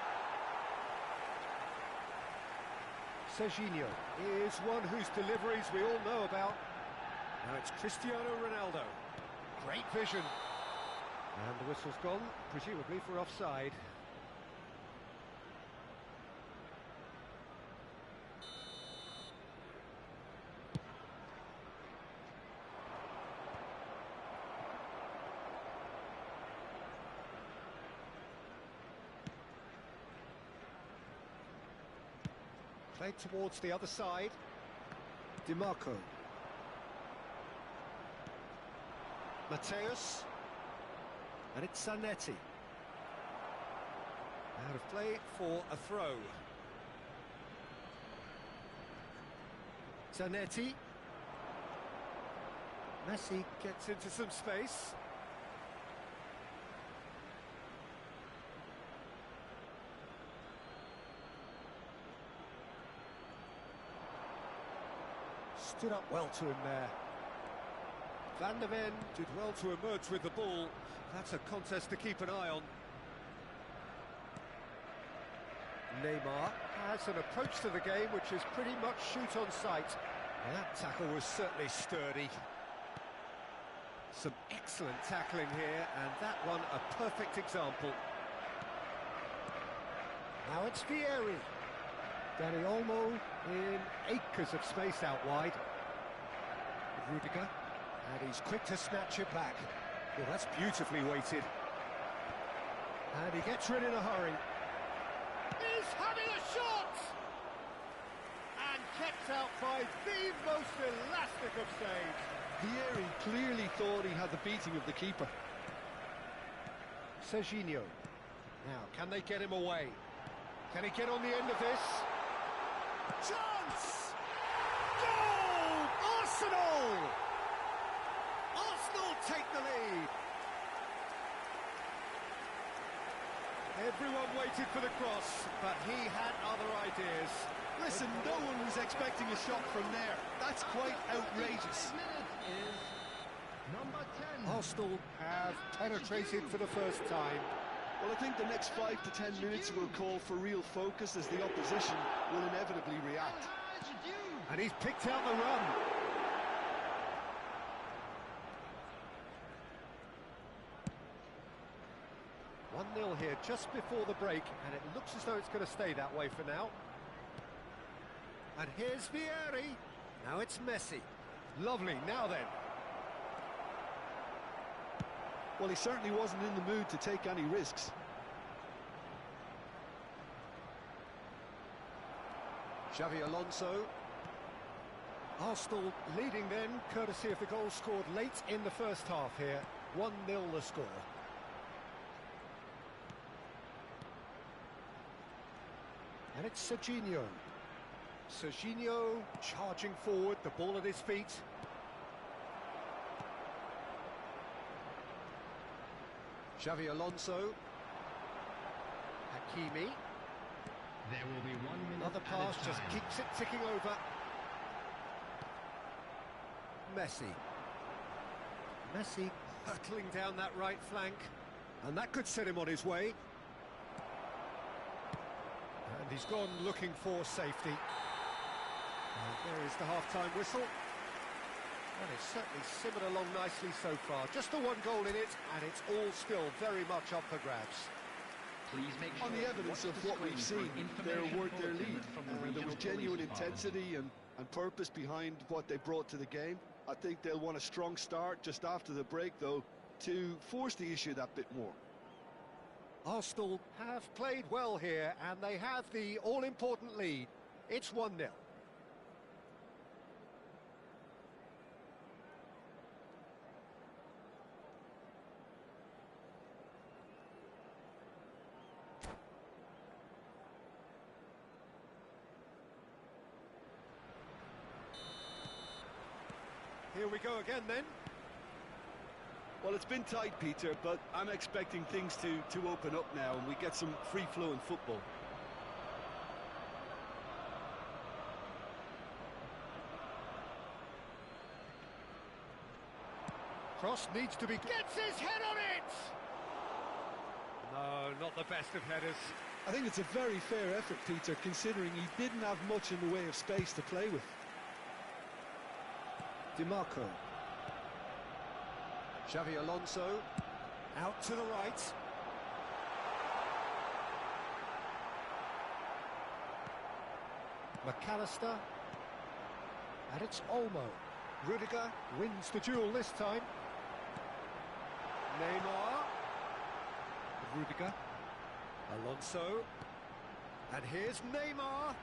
Serginho is one whose deliveries we all know about. Now it's Cristiano Ronaldo. Great vision. And the whistle's gone, presumably for offside. Played towards the other side. DiMarco. Mateus. And it's Zanetti. Out of play for a throw. Zanetti. Messi gets into some space. Stood up well to him there. Van de Ven Did well to emerge with the ball. That's a contest to keep an eye on. Neymar has an approach to the game which is pretty much shoot on sight. Well, that tackle was certainly sturdy. Some excellent tackling here, and that one a perfect example. Now it's Vieri. Dani Olmo in acres of space out wide. Rudiger, and he's quick to snatch it back. Well, that's beautifully weighted. And he gets rid in a hurry. He's having a shot! And kept out by the most elastic of saves. Vieri clearly thought he had the beating of the keeper. Serginho. Now, can they get him away? Can he get on the end of this? Chance! Goal! Arsenal! Arsenal take the lead. Everyone waited for the cross, but he had other ideas. Listen, no one was expecting a shot from there. That's quite outrageous. Is number 10. Arsenal have penetrated for the first time. Well, I think the next 5 to 10 minutes will call for real focus as the opposition will inevitably react. And he's picked out the run. One 0 here just before the break, and it looks as though it's going to stay that way for now. And here's Vieri. Now it's Messi. Lovely, now then. Well, he certainly wasn't in the mood to take any risks. Xavi Alonso. Arsenal leading then, courtesy of the goal scored late in the first half here. 1-0 the score. And it's Serginho. Serginho charging forward, the ball at his feet. Xavi Alonso. Hakimi. There will be 1 minute. Another pass just keeps it ticking over. Messi. Messi hurtling down that right flank. And that could set him on his way. And he's gone looking for safety. And there is the half-time whistle. And it's certainly simmered along nicely so far. Just the one goal in it, and it's all still very much up for grabs. Please make sure On the evidence of what we've seen, they're worth their lead. There was genuine intensity and purpose behind what they brought to the game. I think they'll want a strong start just after the break, though, to force the issue that bit more. Arsenal have played well here, and they have the all-important lead. It's 1-0. Here we go again then. Well, it's been tight, Peter, but I'm expecting things to open up now and we get some free-flowing football. Cross needs to be... Gets his head on it! No, not the best of headers. I think it's a very fair effort, Peter, considering he didn't have much in the way of space to play with. DiMarco. Xavi Alonso, out to the right. McAllister, and it's Olmo. Rudiger wins the duel this time. Neymar, Rudiger, Alonso, and here's Neymar.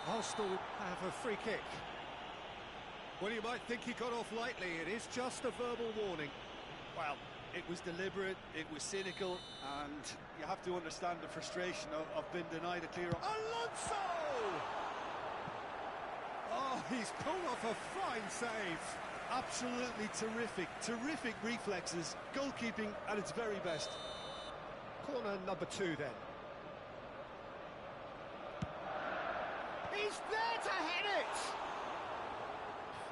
Arsenal have a free kick. Well, you might think he got off lightly. It is just a verbal warning. Well, it was deliberate, it was cynical, and you have to understand the frustration of being denied a clear... Alonso! Oh, he's pulled off a fine save. Absolutely terrific reflexes, goalkeeping at its very best. Corner number 2 then. He's there to hit it!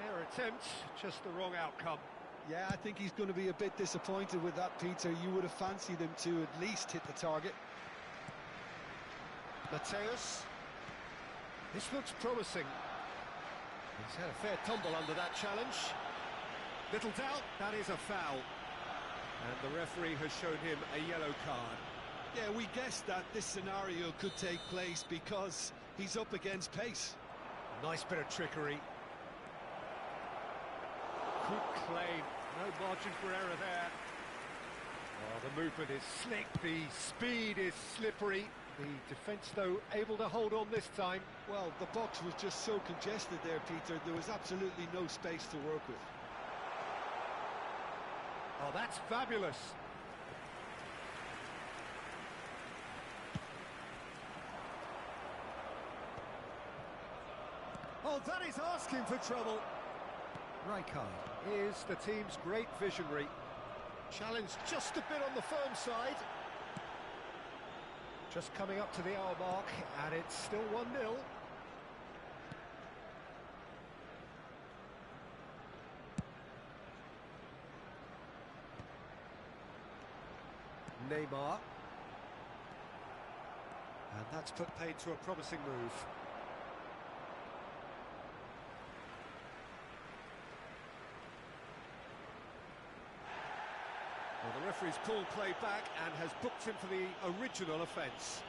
Fair attempt, just the wrong outcome. Yeah, I think he's going to be a bit disappointed with that, Peter. You would have fancied him to at least hit the target. Mateus. This looks promising. He's had a fair tumble under that challenge. Little doubt, that is a foul. And the referee has shown him a yellow card. Yeah, we guessed that this scenario could take place because he's up against pace. Nice bit of trickery. Good claim, no margin for error there. Oh, the movement is slick, the speed is slippery. The defence, though, able to hold on this time. Well, the box was just so congested there, Peter. There was absolutely no space to work with. Oh, that's fabulous. Oh, that is asking for trouble. Rijkaard is the team's great visionary. Challenge just a bit on the firm side. Just coming up to the hour mark, and it's still 1-0. Neymar. And that's put paid to a promising move. Well, the referee's pulled play back and has booked him for the original offence.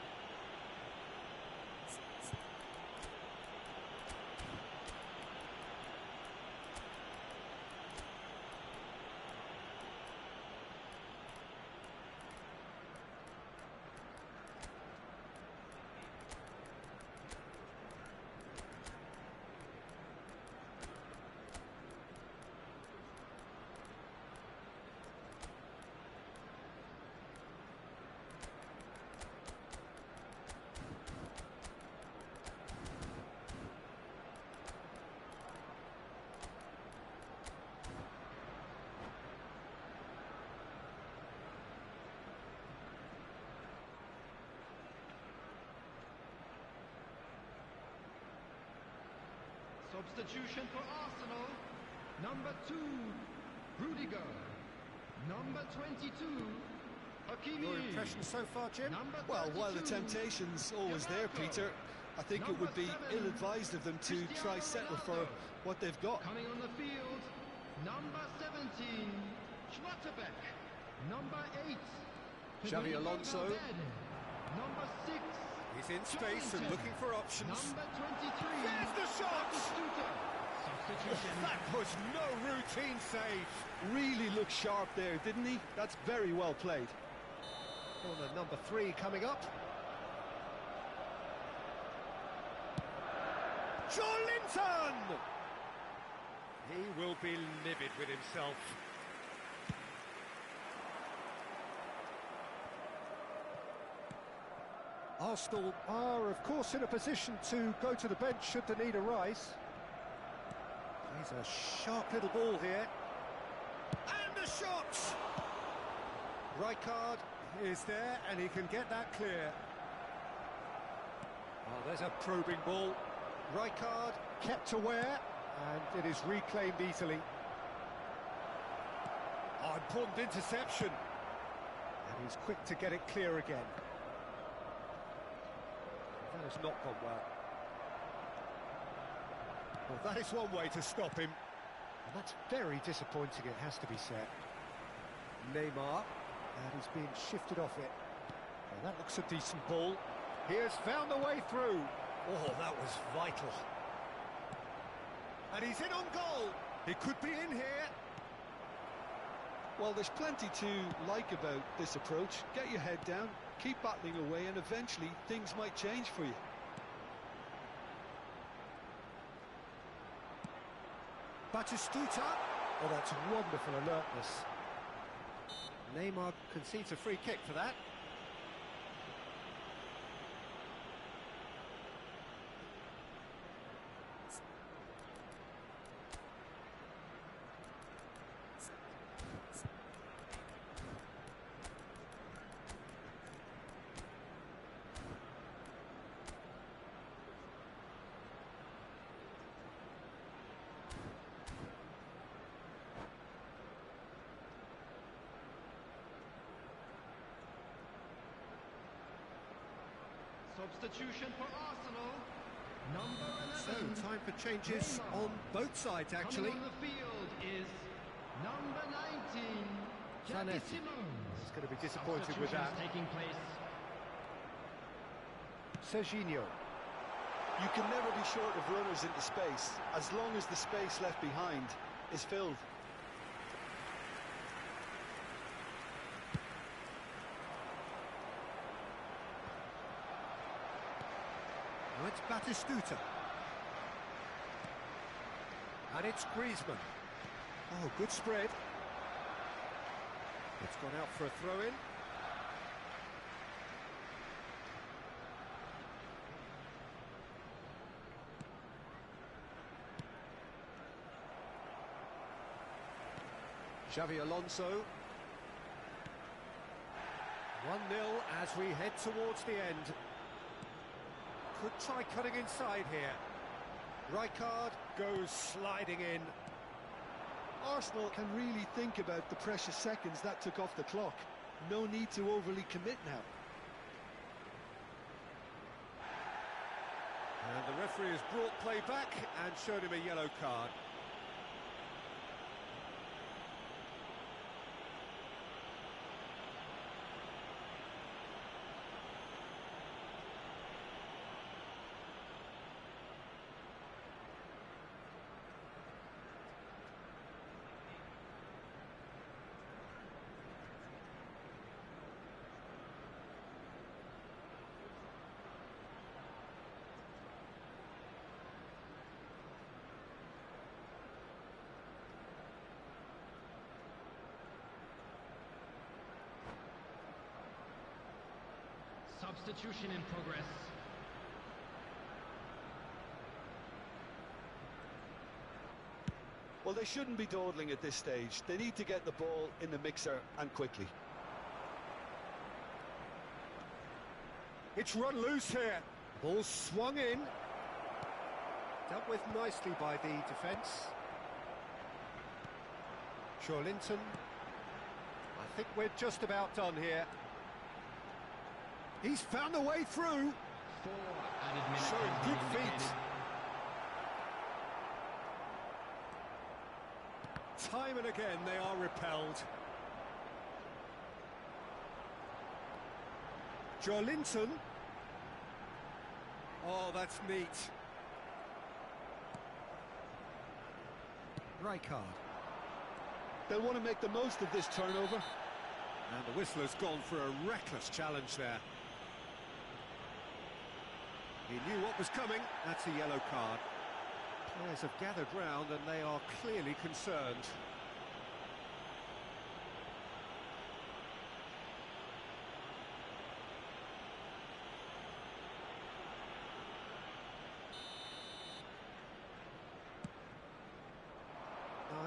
Substitution for Arsenal. Number 2, Rudiger. Number 22, Hakimi. Your impression so far, Jim? Number Well, while the 32, temptation's always there, Diabato. Peter, I think it would be Number 7, ill-advised of them to try settle for Ronaldo. what they've got. Coming on the field, number 17, Schlotterbeck. Number 8, Xavi Federico Alonso. Valverde. Number 6, He's in space and Joelinton. looking for options. Number 23, There's the shot! Batistuta. Substitution. That was no routine save. Really looked sharp there, didn't he? That's very well played. Corner number 3 coming up. Joelinton! He will be livid with himself. Arsenal are, of course, in a position to go to the bench should the need arise. He's a sharp little ball here. And a shot! Rijkaard is there, and he can get that clear. Oh, there's a probing ball. Rijkaard kept aware, and it is reclaimed easily. Oh, important interception. And he's quick to get it clear again. That has not gone well. Well, that is one way to stop him. And that's very disappointing, it has to be said. Neymar, and he's being shifted off it. And that looks a decent ball. He has found a way through. Oh, that was vital. And he's in on goal. He could be in here. Well, there's plenty to like about this approach. Get your head down, keep battling away, and eventually things might change for you. Batistuta. Oh, that's wonderful alertness. Neymar concedes a free kick for that. Substitution for Arsenal. Number 11. So, time for changes Neymar. on both sides, actually. Coming on the field is number 19, Jackie Zanetti. Simons. He's going to be disappointed with that. Substitutions taking place. Serginho. You can never be short of runners into space, as long as the space left behind is filled. Now it's Batistuta. And it's Griezmann. Oh, good spread. It's gone out for a throw-in. Xavi Alonso. 1-0 as we head towards the end. Could try cutting inside here. Rijkaard goes sliding in. Arsenal can really think about the precious seconds that took off the clock. No need to overly commit now. And the referee has brought play back and shown him a yellow card. Substitution in progress. Well, they shouldn't be dawdling at this stage. They need to get the ball in the mixer and quickly. It's run loose here. Ball swung in. Dealt with nicely by the defence. Linton. I think we're just about done here. He's found a way through. 4 added minutes. Showing have good been feet. indicated. Time and again they are repelled. Linton. Oh, that's neat. Rijkaard. They'll want to make the most of this turnover. And the whistler's gone for a reckless challenge there. He knew what was coming. That's a yellow card. Players have gathered round and they are clearly concerned.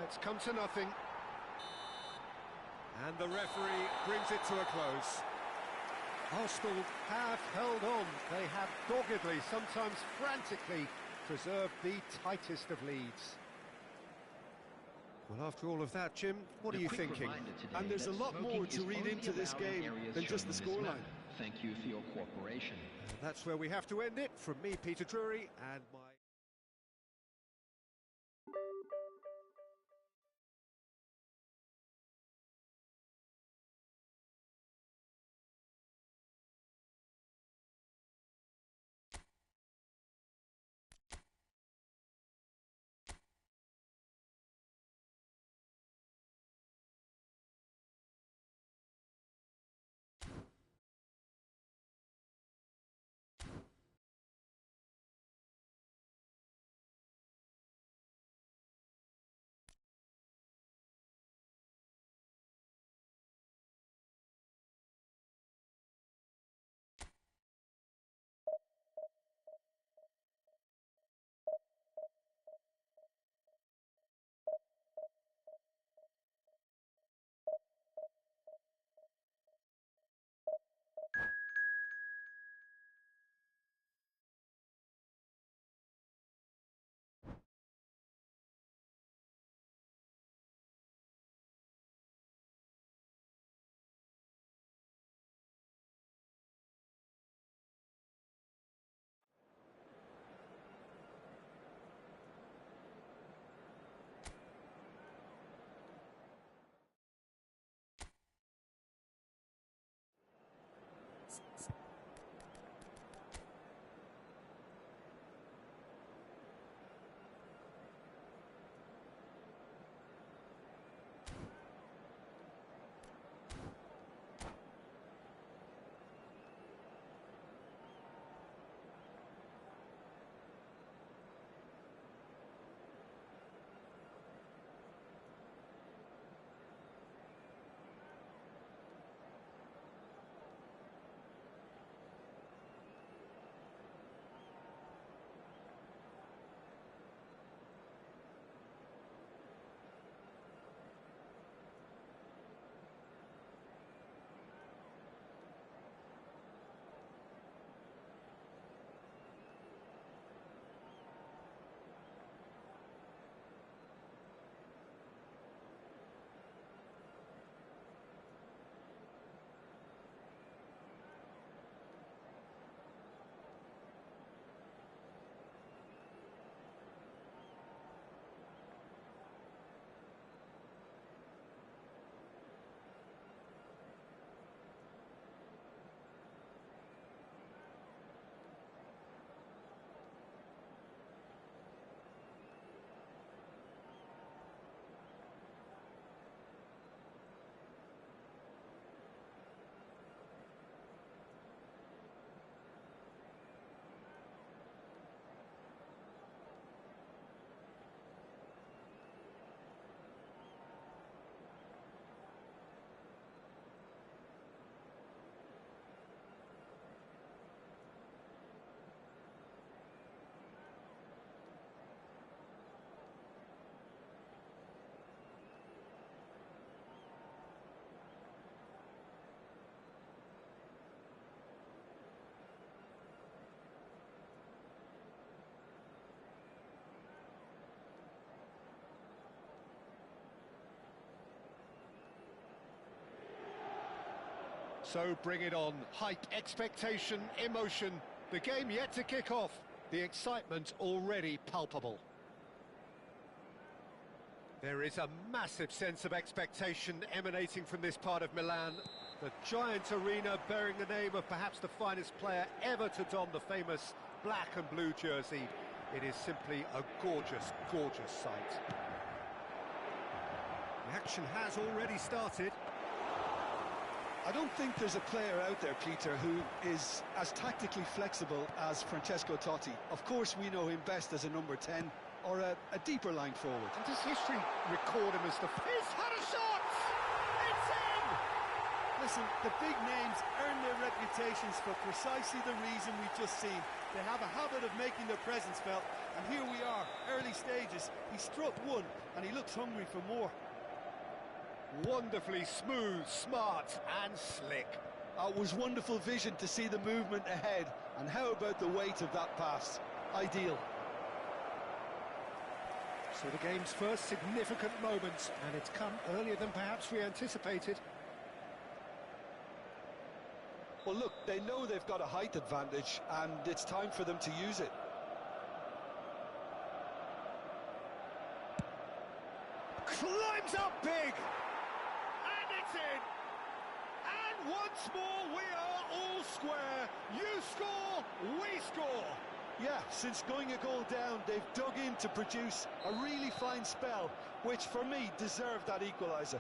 It's come to nothing. And the referee brings it to a close. Arsenal have held on. They have doggedly, sometimes frantically, preserved the tightest of leads. Well, after all of that, Jim, what are you thinking? And there's a lot more to read into this game than just the scoreline. Thank you for your cooperation. And that's where we have to end it. From me, Peter Drury, and my... So bring it on. Hype, expectation, emotion. The game yet to kick off. The excitement already palpable. There is a massive sense of expectation emanating from this part of Milan. The giant arena bearing the name of perhaps the finest player ever to don the famous black and blue jersey. It is simply a gorgeous, gorgeous sight. The action has already started. I don't think there's a player out there, Peter, who is as tactically flexible as Francesco Totti. Of course, we know him best as a number 10 or a deeper line forward. And does history record him as the... He's had a shot! It's in! Listen, the big names earn their reputations for precisely the reason we've just seen. They have a habit of making their presence felt, and here we are, early stages. He struck one, and he looks hungry for more. Wonderfully smooth, smart and slick. It was wonderful vision to see the movement ahead, and how about the weight of that pass? Ideal. So the game's first significant moment, and it's come earlier than perhaps we anticipated. Well, look, they know they've got a height advantage, and it's time for them to use it. Climbs up big! And it's in! And once more we are all square. You score, we score! Yeah, since going a goal down, they've dug in to produce a really fine spell, which for me deserved that equaliser.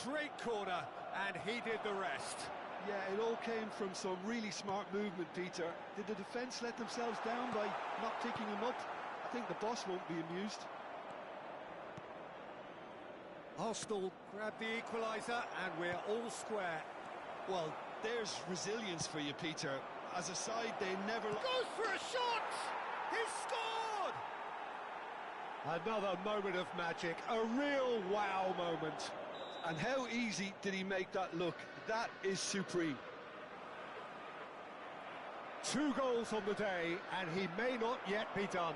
Great corner, and he did the rest. Yeah, it all came from some really smart movement, Peter. Did the defence let themselves down by not picking him up? I think the boss won't be amused. Arsenal grab the equaliser, and we're all square. Well, there's resilience for you, Peter. As a side, they never... Goes for a shot! He's scored! Another moment of magic, a real wow moment. And how easy did he make that look? That is supreme. 2 goals on the day, and he may not yet be done.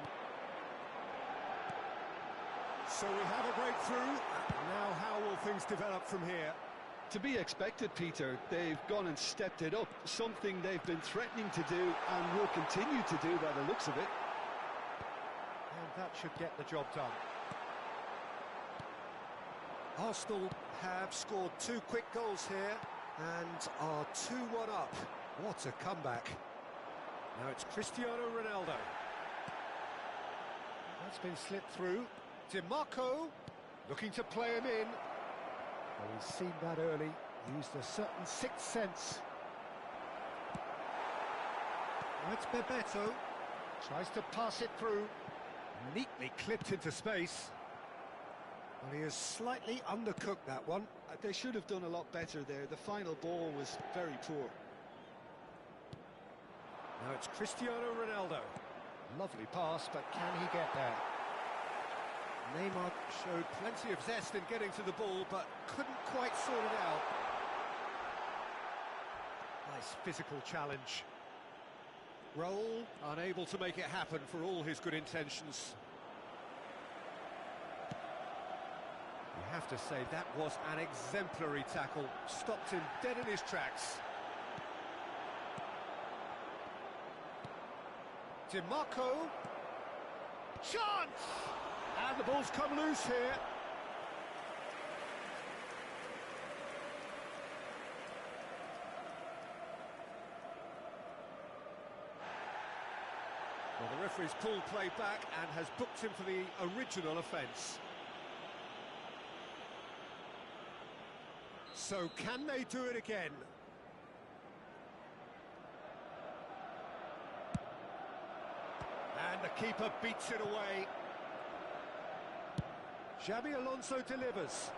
So we have a breakthrough. Now how will things develop from here? To be expected, Peter. They've gone and stepped it up, something they've been threatening to do and will continue to do by the looks of it. And that should get the job done. Arsenal have scored 2 quick goals here and are 2-1 up. What a comeback. Now it's Cristiano Ronaldo. That's been slipped through. DiMarco looking to play him in. Well, he's seen that early, used a certain sixth sense. That's Bebeto. Tries to pass it through. Neatly clipped into space. Well, he has slightly undercooked that one. They should have done a lot better there. The final ball was very poor. Now it's Cristiano Ronaldo. Lovely pass, but can he get there? Neymar showed plenty of zest in getting to the ball, but couldn't quite sort it out. Nice physical challenge. Raul, unable to make it happen for all his good intentions. You have to say that was an exemplary tackle. Stopped him dead in his tracks. DiMarco. Chance! And the ball's come loose here. Well, the referee's pulled play back and has booked him for the original offence. So can they do it again? And the keeper beats it away. Xabi Alonso delivers.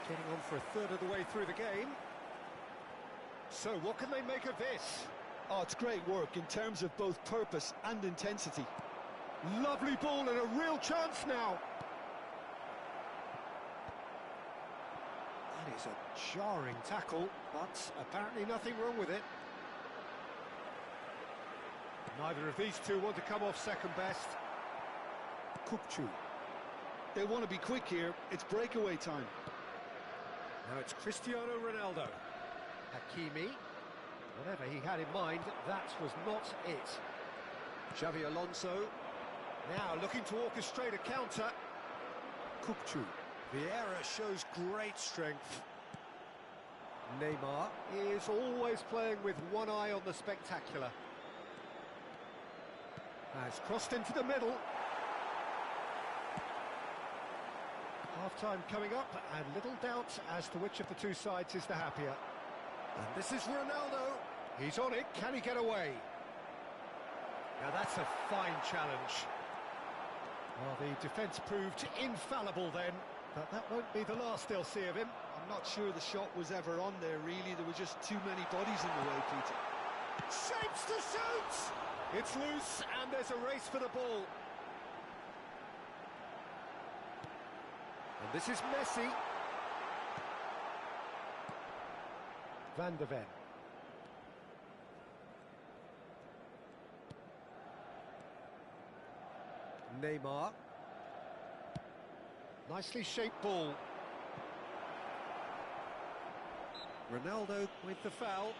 Getting on for a third of the way through the game. So what can they make of this? Oh, it's great work in terms of both purpose and intensity. Lovely ball and a real chance now. That is a jarring tackle, but apparently nothing wrong with it. Neither of these two want to come off second best. Kukçu. They want to be quick here. It's breakaway time. Now it's Cristiano Ronaldo. Hakimi. Whatever he had in mind, that was not it. Xavi Alonso. Now looking to orchestrate a counter. Kukçu. Vieira shows great strength. Neymar is always playing with one eye on the spectacular. Has crossed into the middle. Half-time coming up, and little doubt as to which of the two sides is the happier. And this is Ronaldo. He's on it. Can he get away? Now that's a fine challenge. Well, the defence proved infallible then, but that won't be the last they'll see of him. I'm not sure the shot was ever on there, really. There were just too many bodies in the way, Peter. Shapes to shoot! It's loose, and there's a race for the ball. And this is Messi. Van de Ven. Neymar. Nicely shaped ball. Ronaldo with the foul.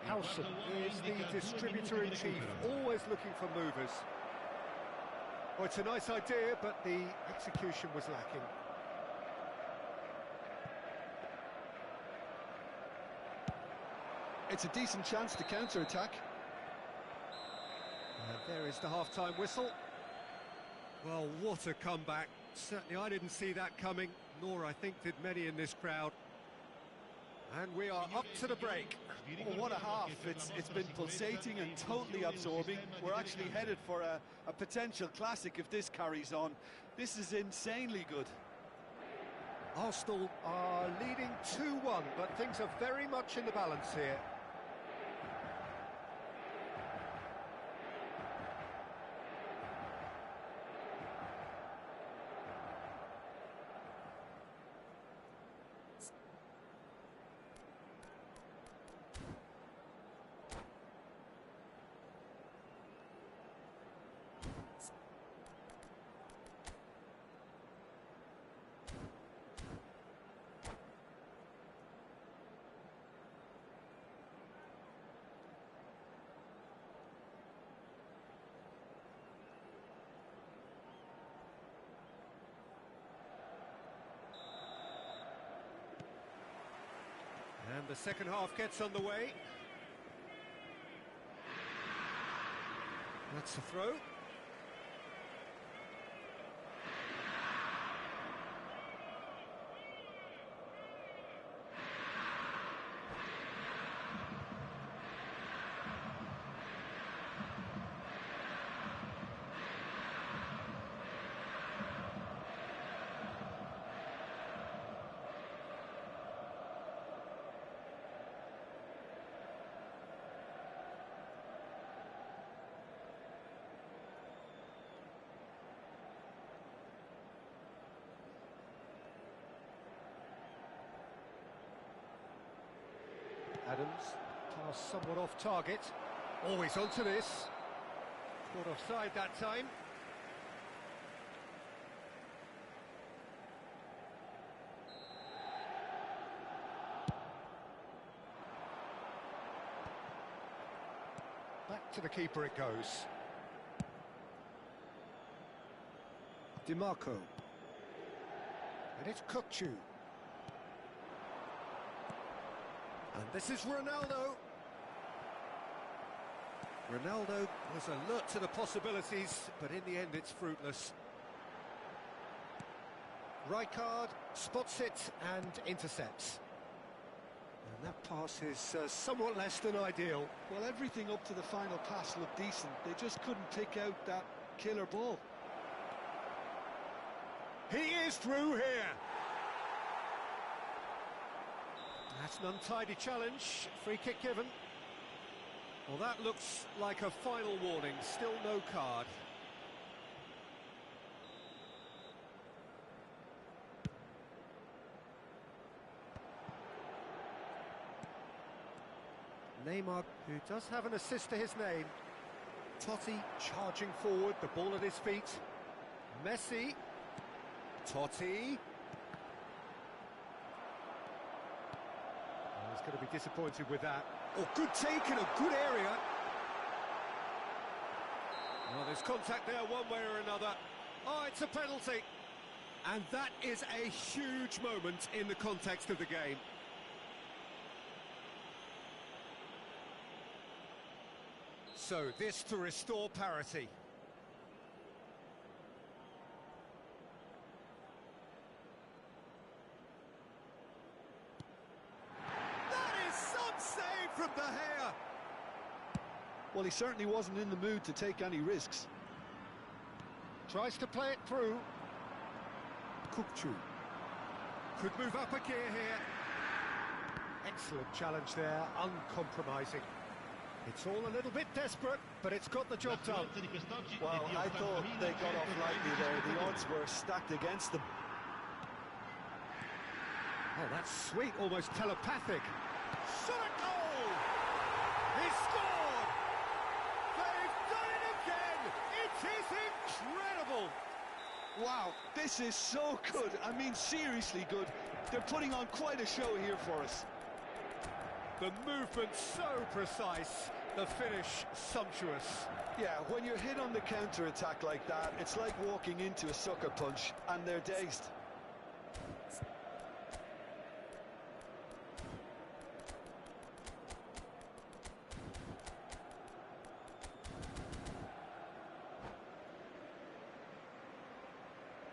Howson is the distributor-in-chief, always looking for movers. Well, it's a nice idea, but the execution was lacking. It's a decent chance to counter-attack. And there is the half-time whistle. Well, what a comeback. Certainly I didn't see that coming, nor I think did many in this crowd. And we are up to the break. Oh, what a half. It's been pulsating and totally absorbing. We're actually headed for a potential classic if this carries on. This is insanely good. Arsenal are leading 2-1, but things are very much in the balance here. And the second half gets underway. That's the throw. Adams, pass somewhat off target. Always onto this. Caught offside that time. Back to the keeper it goes. DiMarco. And it's Kukçu. And this is Ronaldo. Ronaldo was alert to the possibilities, but in the end it's fruitless. Rijkaard spots it and intercepts. And that pass is somewhat less than ideal. Well, everything up to the final pass looked decent. They just couldn't pick out that killer ball. He is through here. That's an untidy challenge. Free kick given. Well, that looks like a final warning. Still no card. Neymar, who does have an assist to his name. Totti charging forward, the ball at his feet. Messi. Totti. Oh, he's going to be disappointed with that. Oh, good take in a good area. Well, there's contact there one way or another. Oh, it's a penalty. And that is a huge moment in the context of the game. So, this to restore parity. That is some save from De Gea. Well, he certainly wasn't in the mood to take any risks. Tries to play it through. Kukçu. Could move up a gear here. Excellent challenge there, uncompromising. It's all a little bit desperate, but it's got the job done. Well, I thought they got off lightly there. The odds were stacked against them. Oh, that's sweet, almost telepathic. Shot a goal! He scored! They've done it again! It is incredible! Wow, this is so good. I mean, seriously good. They're putting on quite a show here for us. The movement so precise, the finish sumptuous. Yeah, when you're hit on the counter-attack like that, it's like walking into a sucker punch, and they're dazed.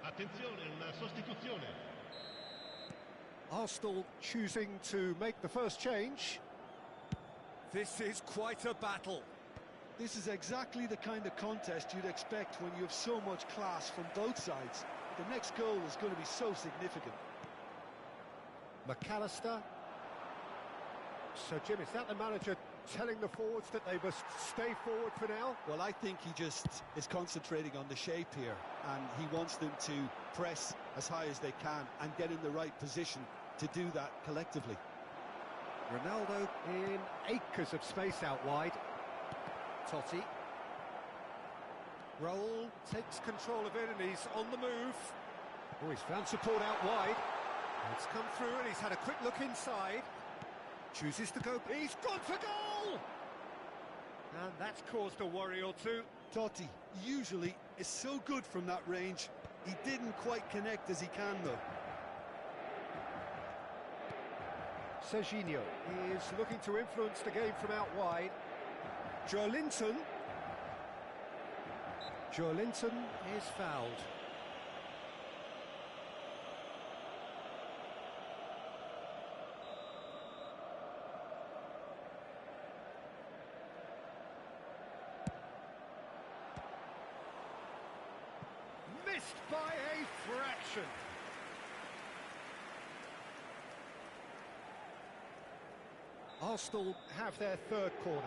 Attenzione, una sostituzione. Arsenal choosing to make the first change. This is quite a battle. This is exactly the kind of contest you'd expect when you have so much class from both sides. The next goal is going to be so significant. McAllister. So, Jim, is that the manager telling the forwards that they must stay forward for now? Well, I think he just is concentrating on the shape here, and he wants them to press as high as they can and get in the right position to do that collectively. Ronaldo in acres of space out wide. Totti. Roll, takes control of it, and he's on the move. Oh, he's found support out wide. It's come through, and he's had a quick look inside. Chooses to go. He's gone for goal! And that's caused a worry or two. Totti usually is so good from that range. He didn't quite connect as he can, though. Serginho is looking to influence the game from out wide. Joelinton. Joelinton is fouled. Missed by a fraction. Arsenal have their third corner.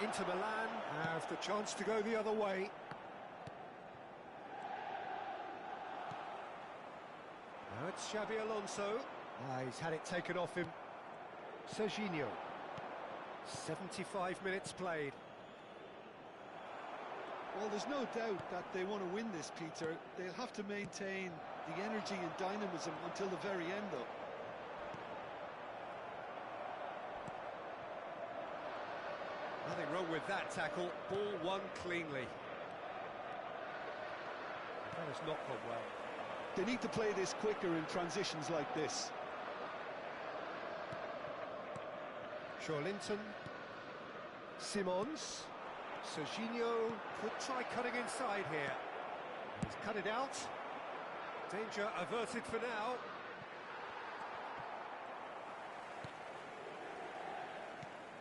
Inter Milan have the chance to go the other way. Now it's Xabi Alonso. He's had it taken off him. Serginho. 75 minutes played. Well, there's no doubt that they want to win this, Peter. They'll have to maintain the energy and dynamism until the very end, though. Nothing wrong with that tackle. Ball won cleanly. That has not gone well. They need to play this quicker in transitions like this. Joelinton. Simons. Serginho could try cutting inside here. He's cut it out. Danger averted for now.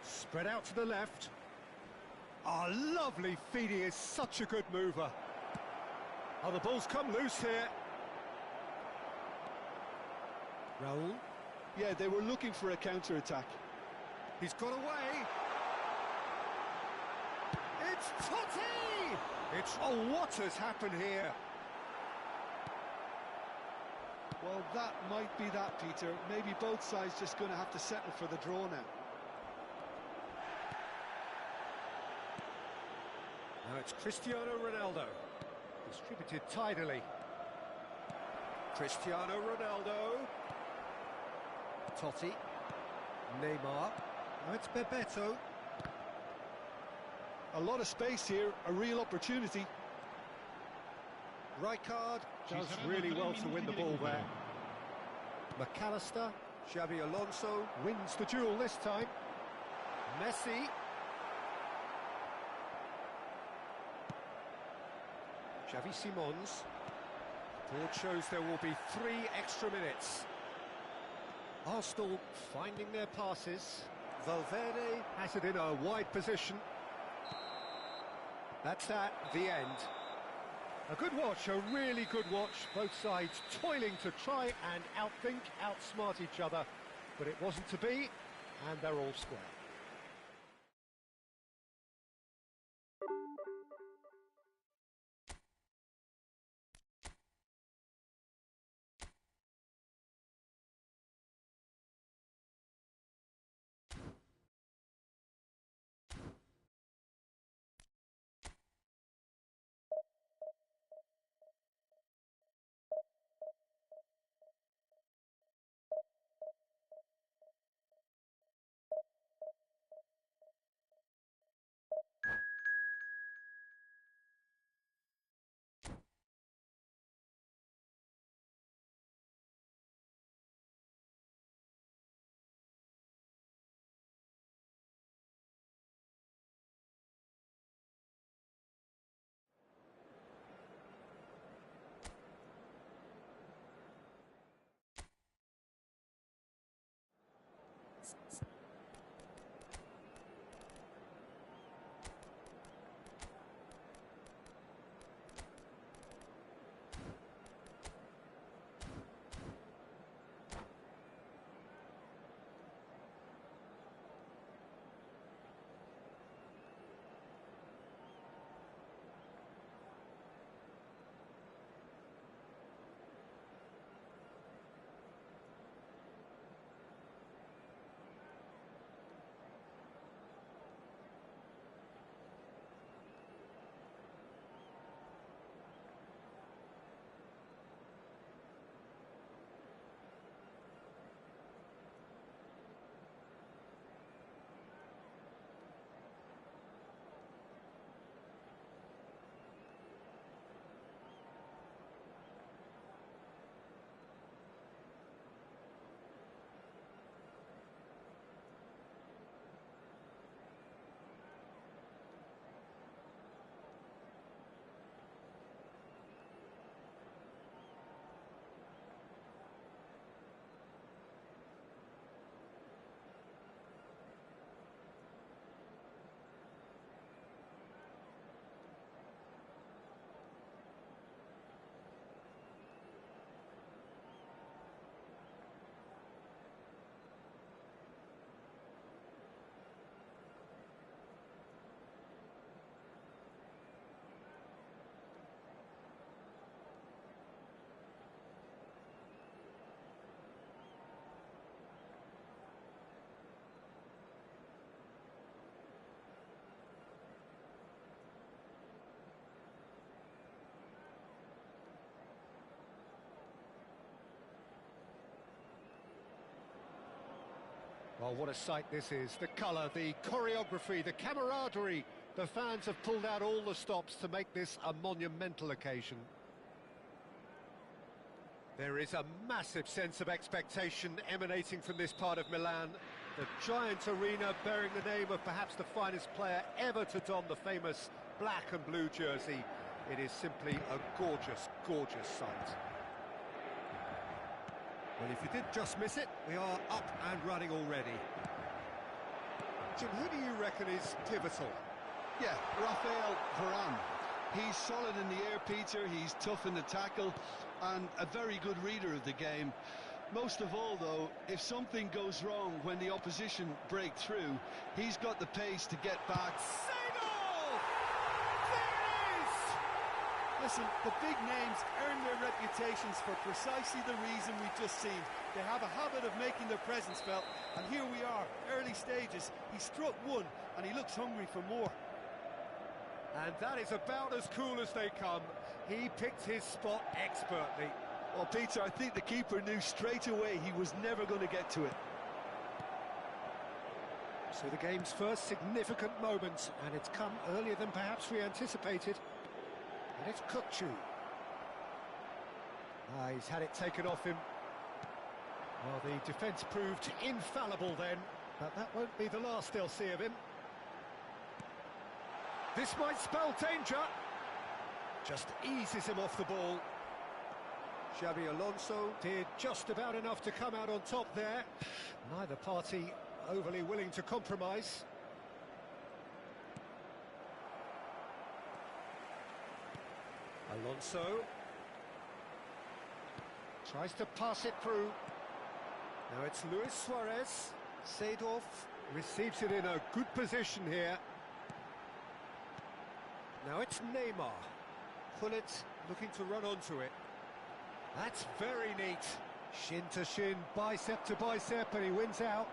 Spread out to the left. Ah, lovely feed. He is such a good mover. Oh, the ball's come loose here. Raul. Yeah, they were looking for a counter-attack. He's got away. It's Totti! Oh, what has happened here? Well, that might be that, Peter. Maybe both sides just going to have to settle for the draw now. Now it's Cristiano Ronaldo. Distributed tidily. Cristiano Ronaldo. Totti. Neymar. Now it's Bebeto. A lot of space here, a real opportunity. Rijkaard does really well to win the ball there. McAllister. Xabi Alonso wins the duel this time. Messi. Xavi Simons. Board shows there will be 3 extra minutes. Arsenal finding their passes. Valverde has it in a wide position. That's that, the end. A good watch, a really good watch. Both sides toiling to try and outthink, outsmart each other. But it wasn't to be, and they're all square. Well, what a sight this is. The colour, the choreography, the camaraderie. The fans have pulled out all the stops to make this a monumental occasion. There is a massive sense of expectation emanating from this part of Milan. The giant arena bearing the name of perhaps the finest player ever to don the famous black and blue jersey. It is simply a gorgeous, gorgeous sight. Well, if you did just miss it, we are up and running already. Jim, who do you reckon is pivotal? Yeah, Rafael Varane. He's solid in the air, Peter. He's tough in the tackle and a very good reader of the game. Most of all, though, if something goes wrong when the opposition break through, he's got the pace to get back. Save-all! There it is! Listen, the big names earn their reputations for precisely the reason we've just seen. They have a habit of making their presence felt, and here we are, early stages. He struck one, and he looks hungry for more. And that is about as cool as they come. He picked his spot expertly. Well, Peter, I think the keeper knew straight away he was never going to get to it. So the game's first significant moment, and it's come earlier than perhaps we anticipated. And it's Kukçu. He's had it taken off him. Well, the defence proved infallible then, but that won't be the last they'll see of him. This might spell danger. Just eases him off the ball. Xabi Alonso did just about enough to come out on top there. Neither party overly willing to compromise. Alonso tries to pass it through. Now it's Luis Suarez. Seedorf receives it in a good position here. Now it's Neymar. Pullet looking to run onto it. That's very neat. Shin to shin, bicep to bicep, and he wins out.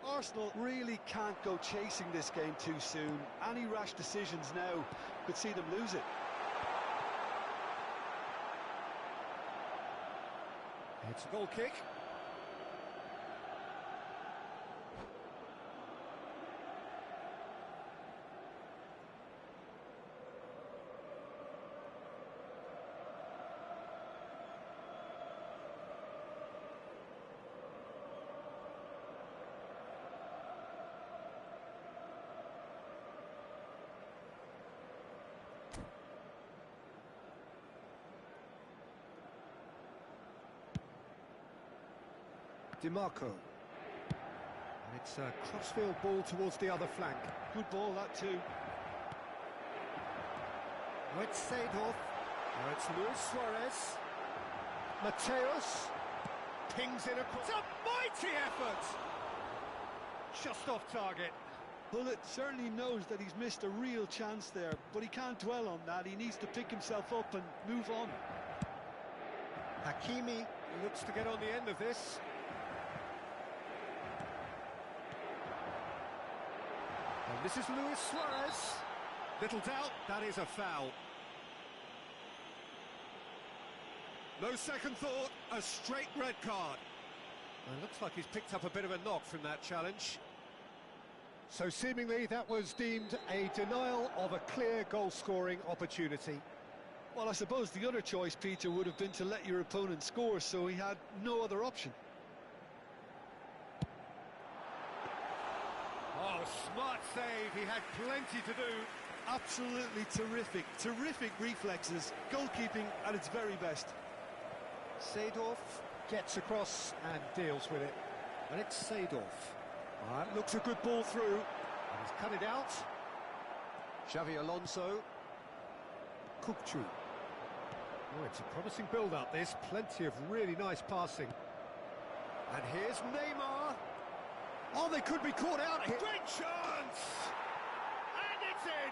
Arsenal really can't go chasing this game too soon. Any rash decisions now could see them lose it. It's a goal kick. DiMarco. And it's a crossfield ball towards the other flank. Good ball, that too. Now it's Seedorf. Now it's Luis Suarez. Mateus pings in across. It's a mighty effort! Just off target. Bullet certainly knows that he's missed a real chance there, but he can't dwell on that. He needs to pick himself up and move on. Hakimi looks to get on the end of this. And this is Luis Suarez. Little doubt, that is a foul. No second thought, a straight red card. Well, it looks like he's picked up a bit of a knock from that challenge. So seemingly that was deemed a denial of a clear goal-scoring opportunity. Well, I suppose the other choice, Peter, would have been to let your opponent score, so he had no other option. Oh, smart save, he had plenty to do. Absolutely terrific reflexes, goalkeeping at its very best. Seedorf gets across and deals with it. And it's Seedorf. It looks a good ball through. And he's cut it out. Xabi Alonso. Kukçu. Oh, it's a promising build-up, this. Plenty of really nice passing. And here's Neymar. Oh, they could be caught out here. Great chance! And it's in!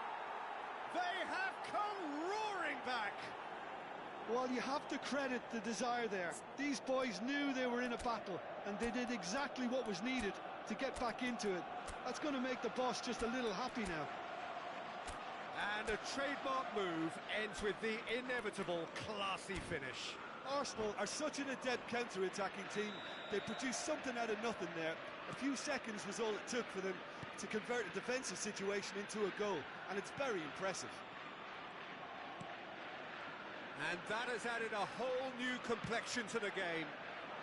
They have come roaring back! Well, you have to credit the desire there. These boys knew they were in a battle, and they did exactly what was needed to get back into it. That's going to make the boss just a little happy now. And a trademark move ends with the inevitable classy finish. Arsenal are such an adept counter-attacking team. They produced something out of nothing there. A few seconds was all it took for them to convert a defensive situation into a goal, and it's very impressive. And that has added a whole new complexion to the game.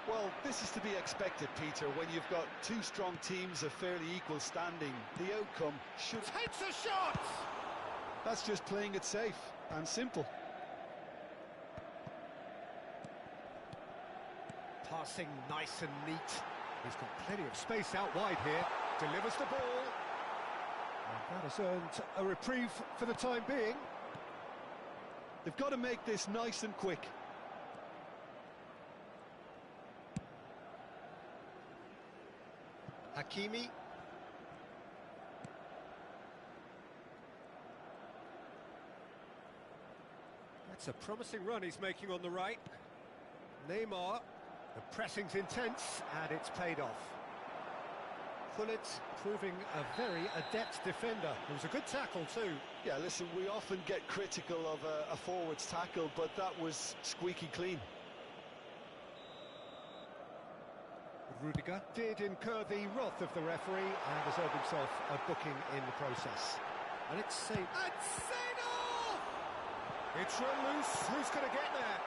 Well, this is to be expected, Peter, when you've got two strong teams of fairly equal standing. The outcome should... Takes a shot! That's just playing it safe and simple. Passing nice and neat. He's got plenty of space out wide here. Delivers the ball. And that has earned a reprieve for the time being. They've got to make this nice and quick. Hakimi. It's a promising run he's making on the right. Neymar. The pressing's intense, and it's paid off. Gullit proving a very adept defender. It was a good tackle too. Yeah, listen, we often get critical of a forward's tackle, but that was squeaky clean. Rudiger did incur the wrath of the referee and has earned himself a booking in the process. And it's saved. And Seydorf! It's run loose. Who's going to get there?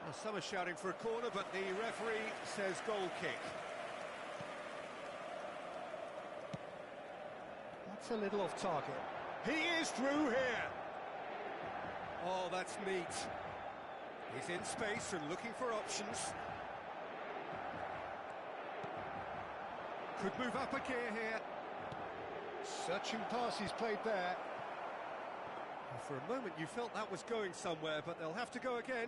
Well, some are shouting for a corner, but the referee says goal kick. That's a little off target. He is through here. Oh, that's neat. He's in space and looking for options. Could move up a gear here. Searching pass he's played there. Well, for a moment you felt that was going somewhere, but they'll have to go again.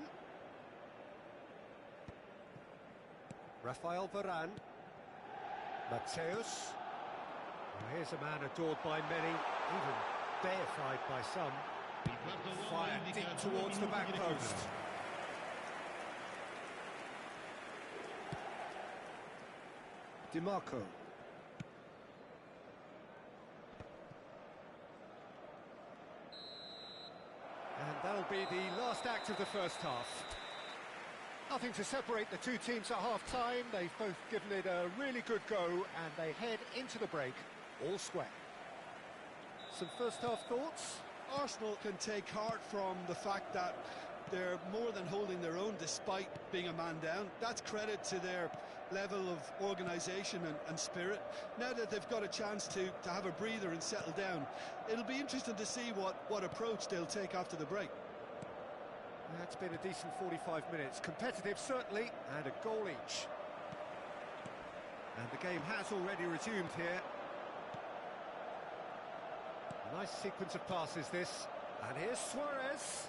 Rafael Varane. Mateus. Well, here's a man adored by many, even deified by some. Fire deep towards the back post. DiMarco. And that'll be the last act of the first half. Nothing to separate the two teams at half-time. They've both given it a really good go, and they head into the break all square. Some first-half thoughts? Arsenal can take heart from the fact that they're more than holding their own despite being a man down. That's credit to their level of organisation and spirit. Now that they've got a chance to have a breather and settle down, it'll be interesting to see what approach they'll take after the break. That's been a decent 45 minutes. Competitive, certainly, and a goal each. And the game has already resumed here. A nice sequence of passes, this. And here's Suarez.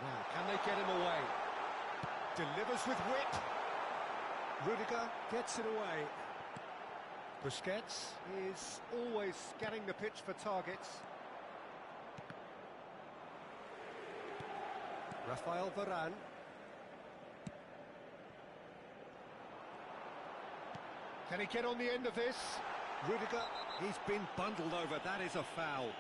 Now, can they get him away? Delivers with whip. Rudiger gets it away. Busquets is always scanning the pitch for targets. Rafael Varane. Can he get on the end of this? Rudiger, he's been bundled over. That is a foul.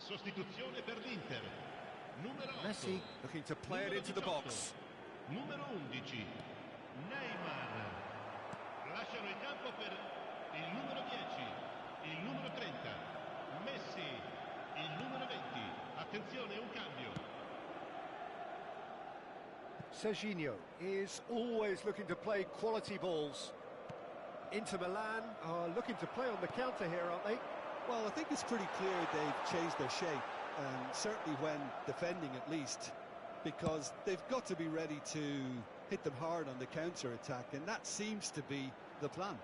Sostituzione per l'Inter. Numero 8. Messi looking to play it into the box. Numero 11. Neymar. Lasciano il campo per il numero 10, il numero 30. Messi, il numero 20. Attenzione, un cambio. Serginho is always looking to play quality balls. Inter Milan are looking to play on the counter here, aren't they? Well, I think it's pretty clear they've changed their shape, certainly when defending at least, because they've got to be ready to hit them hard on the counter-attack, and that seems to be the plan.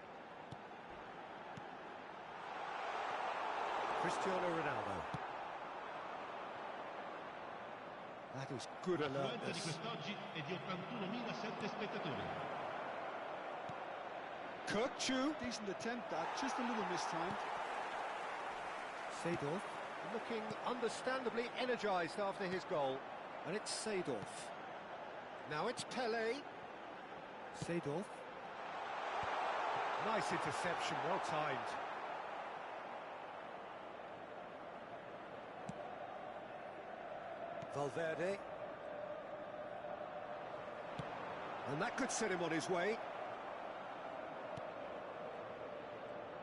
Cristiano Ronaldo. That is good L'affluenza di alertness. quest'oggi è di 81.007 spettatori. Kirkchu. Decent attempt, that, just a little mistimed. Seydorf looking understandably energised after his goal. And it's Seydorf. Now it's Pelé. Seydorf. Nice interception, well timed. Valverde. And that could set him on his way.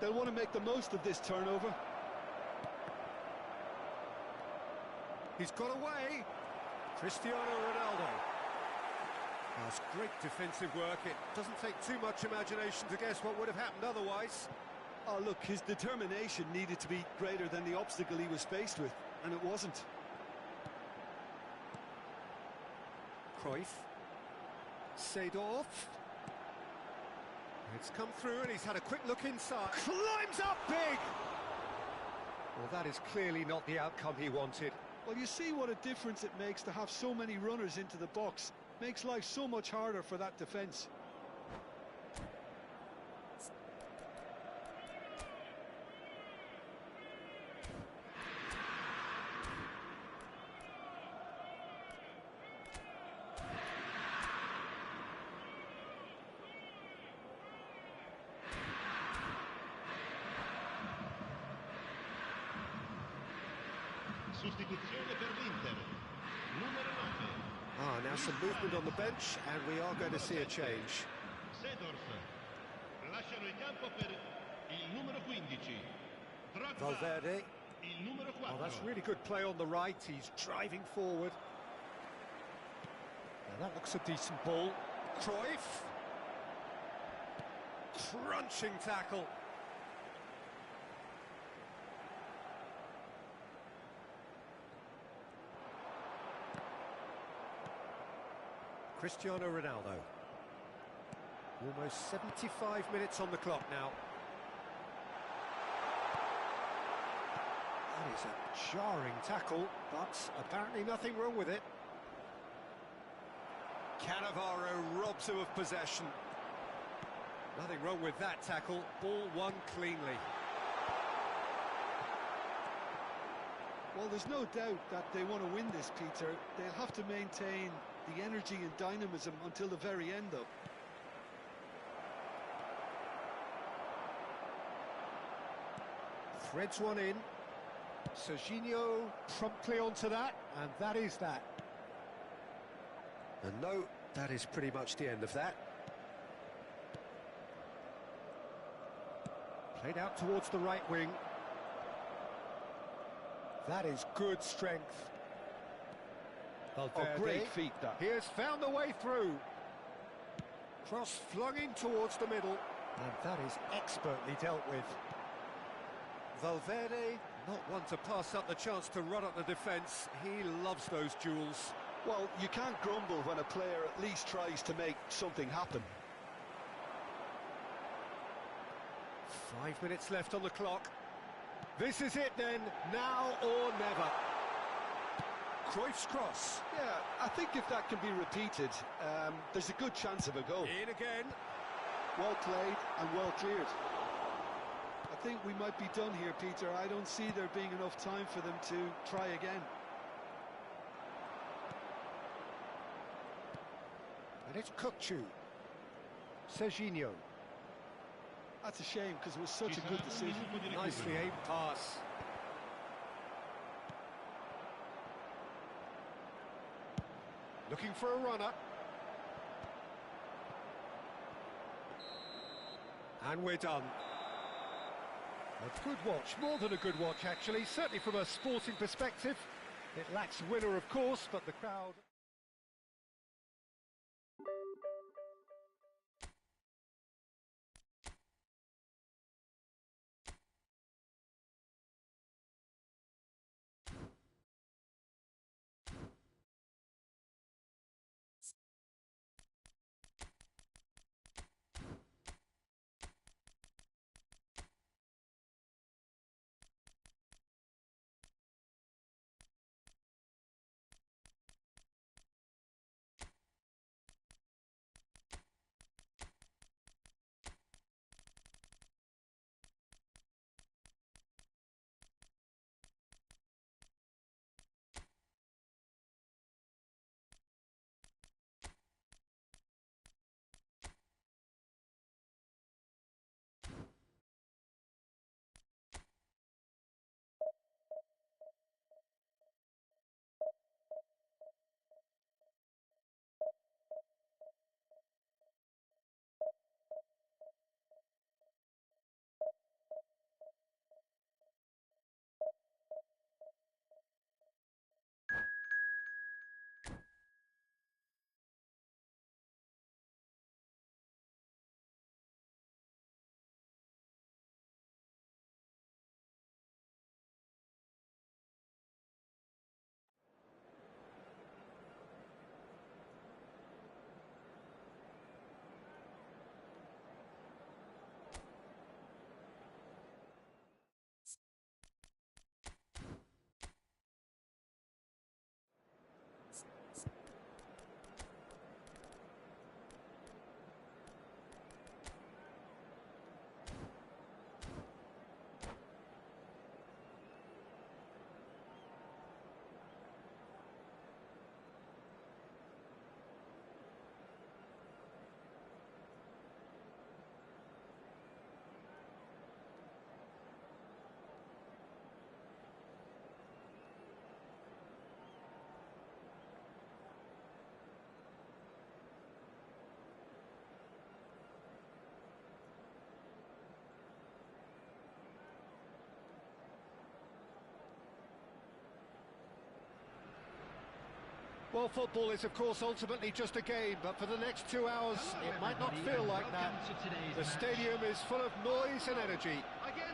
They'll want to make the most of this turnover. He's got away. Cristiano Ronaldo. That's great defensive work. It doesn't take too much imagination to guess what would have happened otherwise. Oh, look, his determination needed to be greater than the obstacle he was faced with, and it wasn't. Cruyff. Seedorf. It's come through and he's had a quick look inside. Climbs up big! Well, that is clearly not the outcome he wanted. Well, you see what a difference it makes to have so many runners into the box. Makes life so much harder for that defence. Sostituzione per l'Inter. Numero 9. Now some movement on the bench, and we are going to see a change. Seedorf. Lasciano il campo per il numero 15. Drogba. Valverde. Il numero 4. Oh, that's really good play on the right. He's driving forward. Now that looks a decent ball. Cruyff. Crunching tackle. Cristiano Ronaldo. Almost 75 minutes on the clock now. That is a jarring tackle, but apparently nothing wrong with it. Cannavaro robs him of possession. Nothing wrong with that tackle. Ball won cleanly. Well, there's no doubt that they want to win this, Peter. They'll have to maintain the energy and dynamism until the very end, though. Threads one in. Serginho promptly onto that, and that is that. And no, that is pretty much the end of that. Played out towards the right wing. That is good strength. Valverde. Oh, great feat, that. He has found the way through. Cross flung in towards the middle, and that is expertly dealt with. Valverde, not one to pass up the chance to run up the defence. He loves those duels. Well, you can't grumble when a player at least tries to make something happen. 5 minutes left on the clock. This is it then, now or never. Cruyff's cross. Yeah, I think if that can be repeated, there's a good chance of a goal. In again. Well played and well cleared. I think we might be done here, Peter. I don't see there being enough time for them to try again. And it's Kukçu. Serginho. That's a shame, because it was such a good decision. Nicely aimed pass. Looking for a runner. And we're done. A good watch, more than a good watch actually, certainly from a sporting perspective. It lacks winner of course, but the crowd... Well, football is, of course, ultimately just a game, but for the next 2 hours, it might not feel like that. The stadium is full of noise and energy.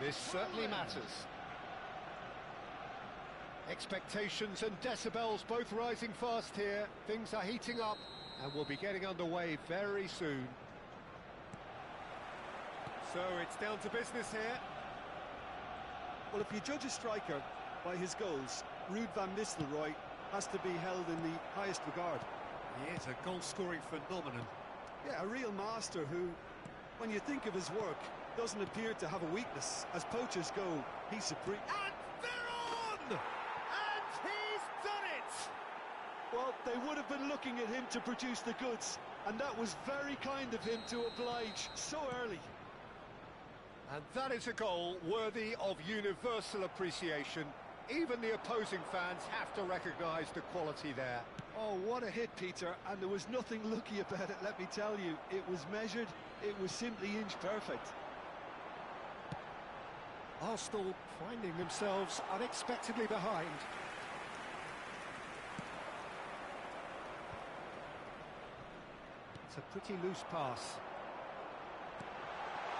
This certainly matters. Expectations and decibels both rising fast here. Things are heating up, and we'll be getting underway very soon. So it's down to business here. Well, if you judge a striker by his goals, Ruud van Nistelrooy has to be held in the highest regard. He is a goal-scoring phenomenon. Yeah, a real master who, when you think of his work, doesn't appear to have a weakness. As poachers go, he's supreme. And they're on! And he's done it! Well, they would have been looking at him to produce the goods, and that was very kind of him to oblige so early. And that is a goal worthy of universal appreciation. Even the opposing fans have to recognise the quality there. Oh, what a hit, Peter, and there was nothing lucky about it, let me tell you. It was measured, it was simply inch perfect. Arsenal finding themselves unexpectedly behind. It's a pretty loose pass.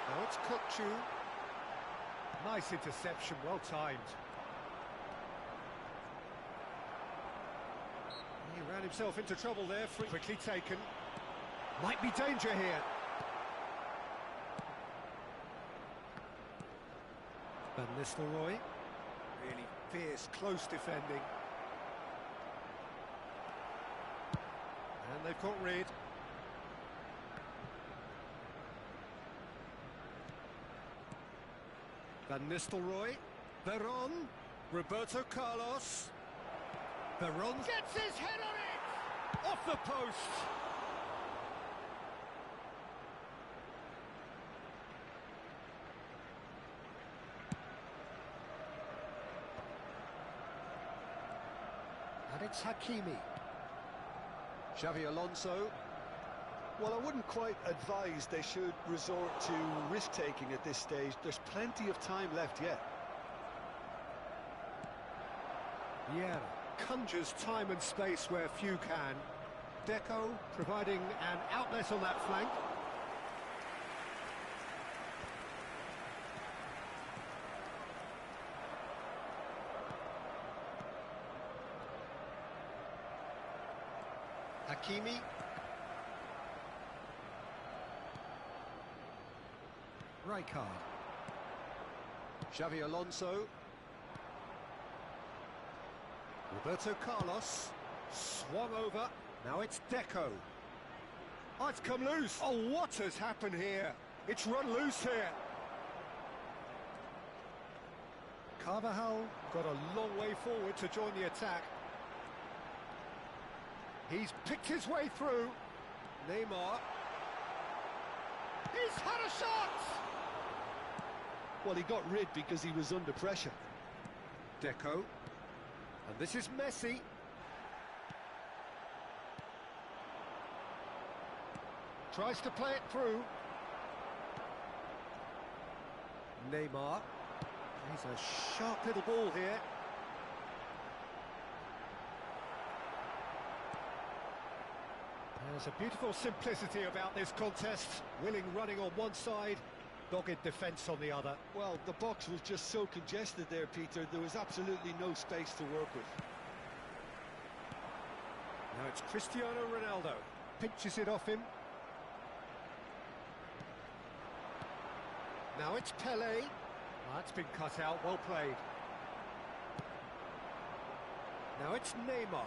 Now it's Kukçu. Nice interception, well timed. He ran himself into trouble there, quickly taken. Might be danger here. Van Nistelrooy. Really fierce, close defending. And they've caught Reed. Van Nistelrooy. Veron. Roberto Carlos. Veron gets his head on it! Off the post! And it's Hakimi. Xavi Alonso. Well, I wouldn't quite advise they should resort to risk-taking at this stage. There's plenty of time left yet. Yeah. Conjures time and space where few can. Deco providing an outlet on that flank. Hakimi. Rijkaard. Xavi Alonso. Roberto Carlos, swung over, now it's Deco. Oh, it's come loose. Oh, what has happened here? It's run loose here. Carvajal got a long way forward to join the attack. He's picked his way through. Neymar. He's had a shot! Well, he got rid because he was under pressure. Deco. And this is Messi. Tries to play it through. Neymar. He's a sharp little ball here. There's a beautiful simplicity about this contest. Willing running on one side, dogged defence on the other. Well, the box was just so congested there, Peter. There was absolutely no space to work with. Now it's Cristiano Ronaldo. Pinches it off him. Now it's Pelé. That's been cut out, well played. Now it's Neymar.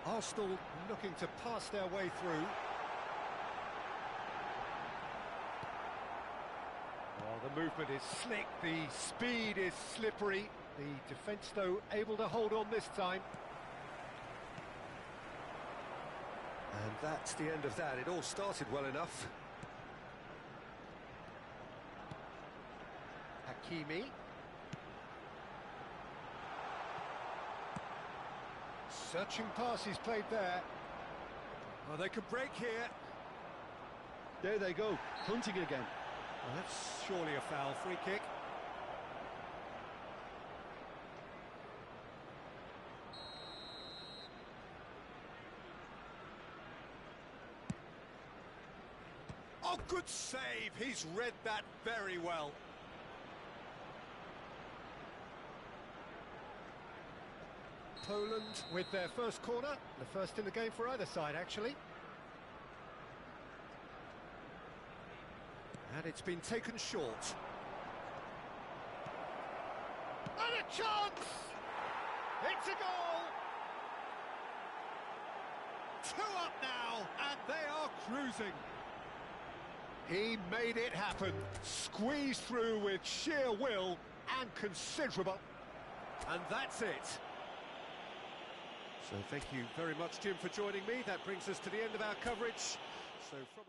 Arsenal looking to pass their way through. Oh, the movement is slick, the speed is slippery. The defence, though, able to hold on this time. And that's the end of that. It all started well enough. Hakimi. Searching pass he's played there. Oh, they could break here. There they go, hunting again. Well, that's surely a foul. Free kick. Oh, good save. He's read that very well. Poland with their first corner, the first in the game for either side, actually. And it's been taken short. And a chance! It's a goal! 2 up now, and they are cruising. He made it happen, squeezed through with sheer will and considerable. And that's it. So thank you very much, Jim, for joining me. That brings us to the end of our coverage. So from